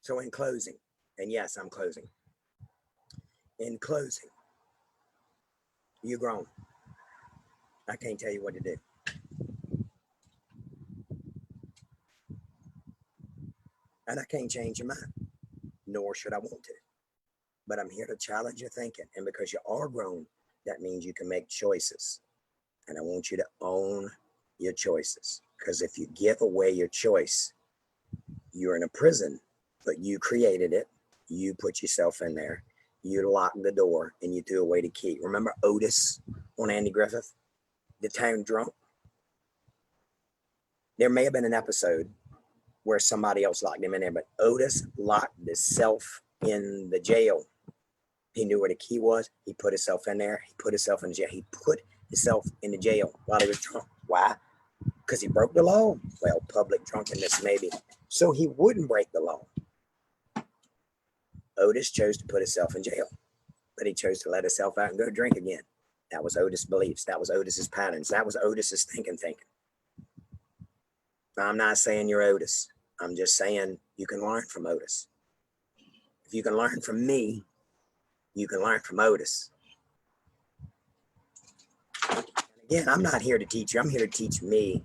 Speaker 1: So in closing, and yes, I'm closing. In closing, you're grown. I can't tell you what to do. And I can't change your mind, nor should I want to. But I'm here to challenge your thinking. And because you are grown, that means you can make choices. And I want you to own your choices. Because if you give away your choice, you're in a prison, but you created it. You put yourself in there. You locked the door and you threw away the key. Remember Otis on Andy Griffith, the town drunk? There may have been an episode where somebody else locked him in there, but Otis locked himself in the jail. He knew where the key was. He put himself in there. He put himself in the jail. He put himself in the jail while he was drunk. Why? Because he broke the law. Well, public drunkenness maybe. So he wouldn't break the law. Otis chose to put himself in jail. but he chose to let himself out and go drink again. That was Otis' beliefs. That was Otis's patterns. That was Otis's thinking. Now, I'm not saying you're Otis. I'm just saying you can learn from Otis. If you can learn from me, you can learn from Otis. And again, I'm not here to teach you. I'm here to teach me.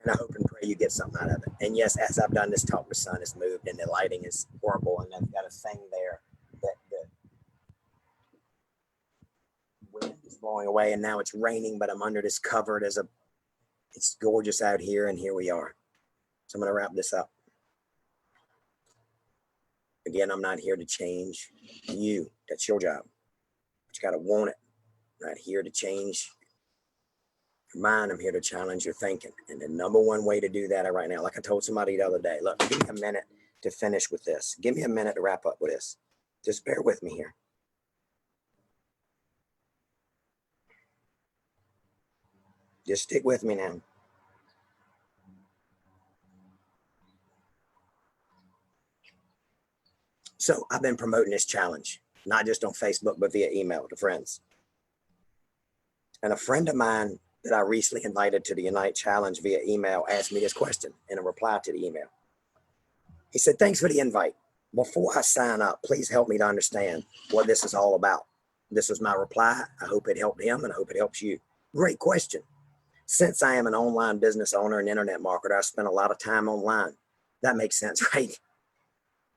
Speaker 1: And I hope and pray you get something out of it. And yes, as I've done this talk, the sun has moved and the lighting is horrible. And I've got a thing there that the wind is blowing away and now it's raining, but I'm under this cover. It's gorgeous out here, and here we are. So I'm going to wrap this up. Again, I'm not here to change you. That's your job. But you got to want it. I'm not here to change your mind. I'm here to challenge your thinking. And the number one way to do that right now, like I told somebody the other day, look, give me a minute to finish with this. Give me a minute to wrap up with this. Just bear with me here. Just stick with me now. So I've been promoting this challenge, not just on Facebook, but via email to friends. And a friend of mine that I recently invited to the Unite Challenge via email asked me this question in a reply to the email. He said, thanks for the invite. Before I sign up, please help me to understand what this is all about. This was my reply. I hope it helped him and I hope it helps you. Great question. Since I am an online business owner and internet marketer, I spend a lot of time online. That makes sense, right?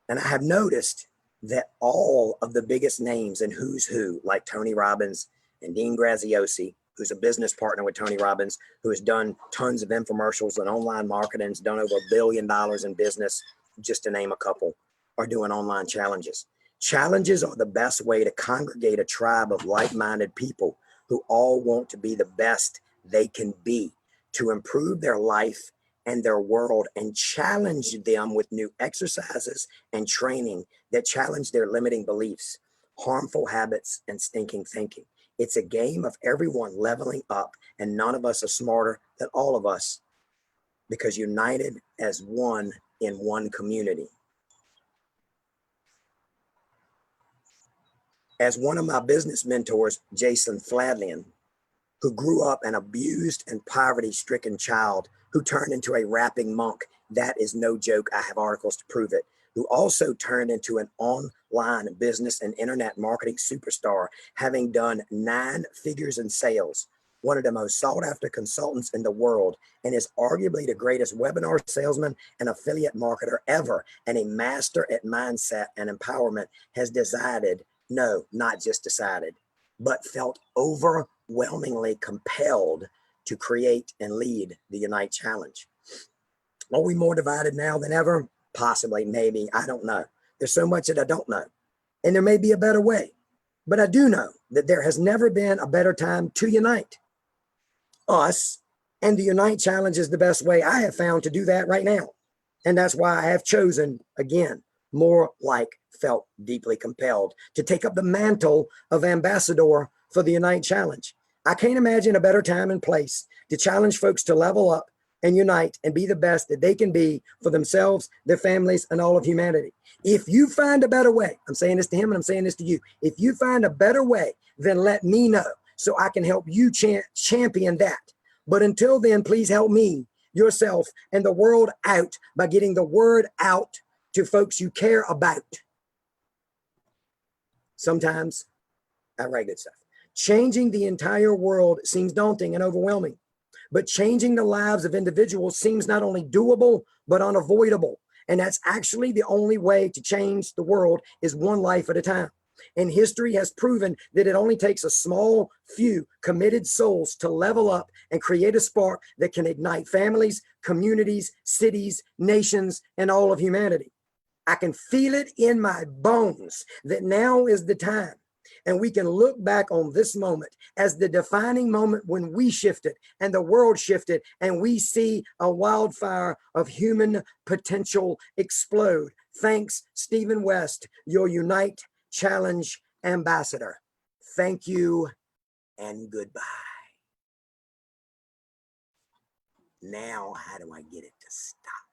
Speaker 1: And I have noticed that all of the biggest names in who's who, like Tony Robbins and Dean Graziosi, who's a business partner with Tony Robbins, who has done tons of infomercials and online marketing, has done over $1 billion in business, just to name a couple, are doing online challenges. Challenges are the best way to congregate a tribe of like-minded people who all want to be the best they can be, to improve their life and their world, and challenge them with new exercises and training that challenge their limiting beliefs, harmful habits, and stinking thinking. It's a game of everyone leveling up, and none of us are smarter than all of us, because united as one in one community. As one of my business mentors, Jason Fladlien, who grew up an abused and poverty-stricken child who turned into a rapping monk. That is no joke. I have articles to prove it. Who also turned into an online business and internet marketing superstar, having done 9 figures in sales, one of the most sought-after consultants in the world, and is arguably the greatest webinar salesman and affiliate marketer ever, and a master at mindset and empowerment, has decided, no, not just decided, but felt overwhelmingly compelled to create and lead the Unite Challenge. Are we more divided now than ever? Possibly, maybe, I don't know. There's so much that I don't know. And there may be a better way. But I do know that there has never been a better time to unite us, and the Unite Challenge is the best way I have found to do that right now. And that's why I have chosen, again, more like felt deeply compelled to take up the mantle of ambassador for the Unite Challenge. I can't imagine a better time and place to challenge folks to level up and unite and be the best that they can be for themselves, their families, and all of humanity. If you find a better way, I'm saying this to him and I'm saying this to you, if you find a better way, then let me know so I can help you champion that. But until then, please help me, yourself, and the world out by getting the word out to folks you care about. Sometimes I write good stuff. Changing the entire world seems daunting and overwhelming, but changing the lives of individuals seems not only doable, but unavoidable. And that's actually the only way to change the world, is one life at a time. And history has proven that it only takes a small few committed souls to level up and create a spark that can ignite families, communities, cities, nations, and all of humanity. I can feel it in my bones that now is the time. And we can look back on this moment as the defining moment when we shifted and the world shifted, and we see a wildfire of human potential explode. Thanks, Stephen West, your Unite Challenge ambassador. Thank you and goodbye. Now, how do I get it to stop?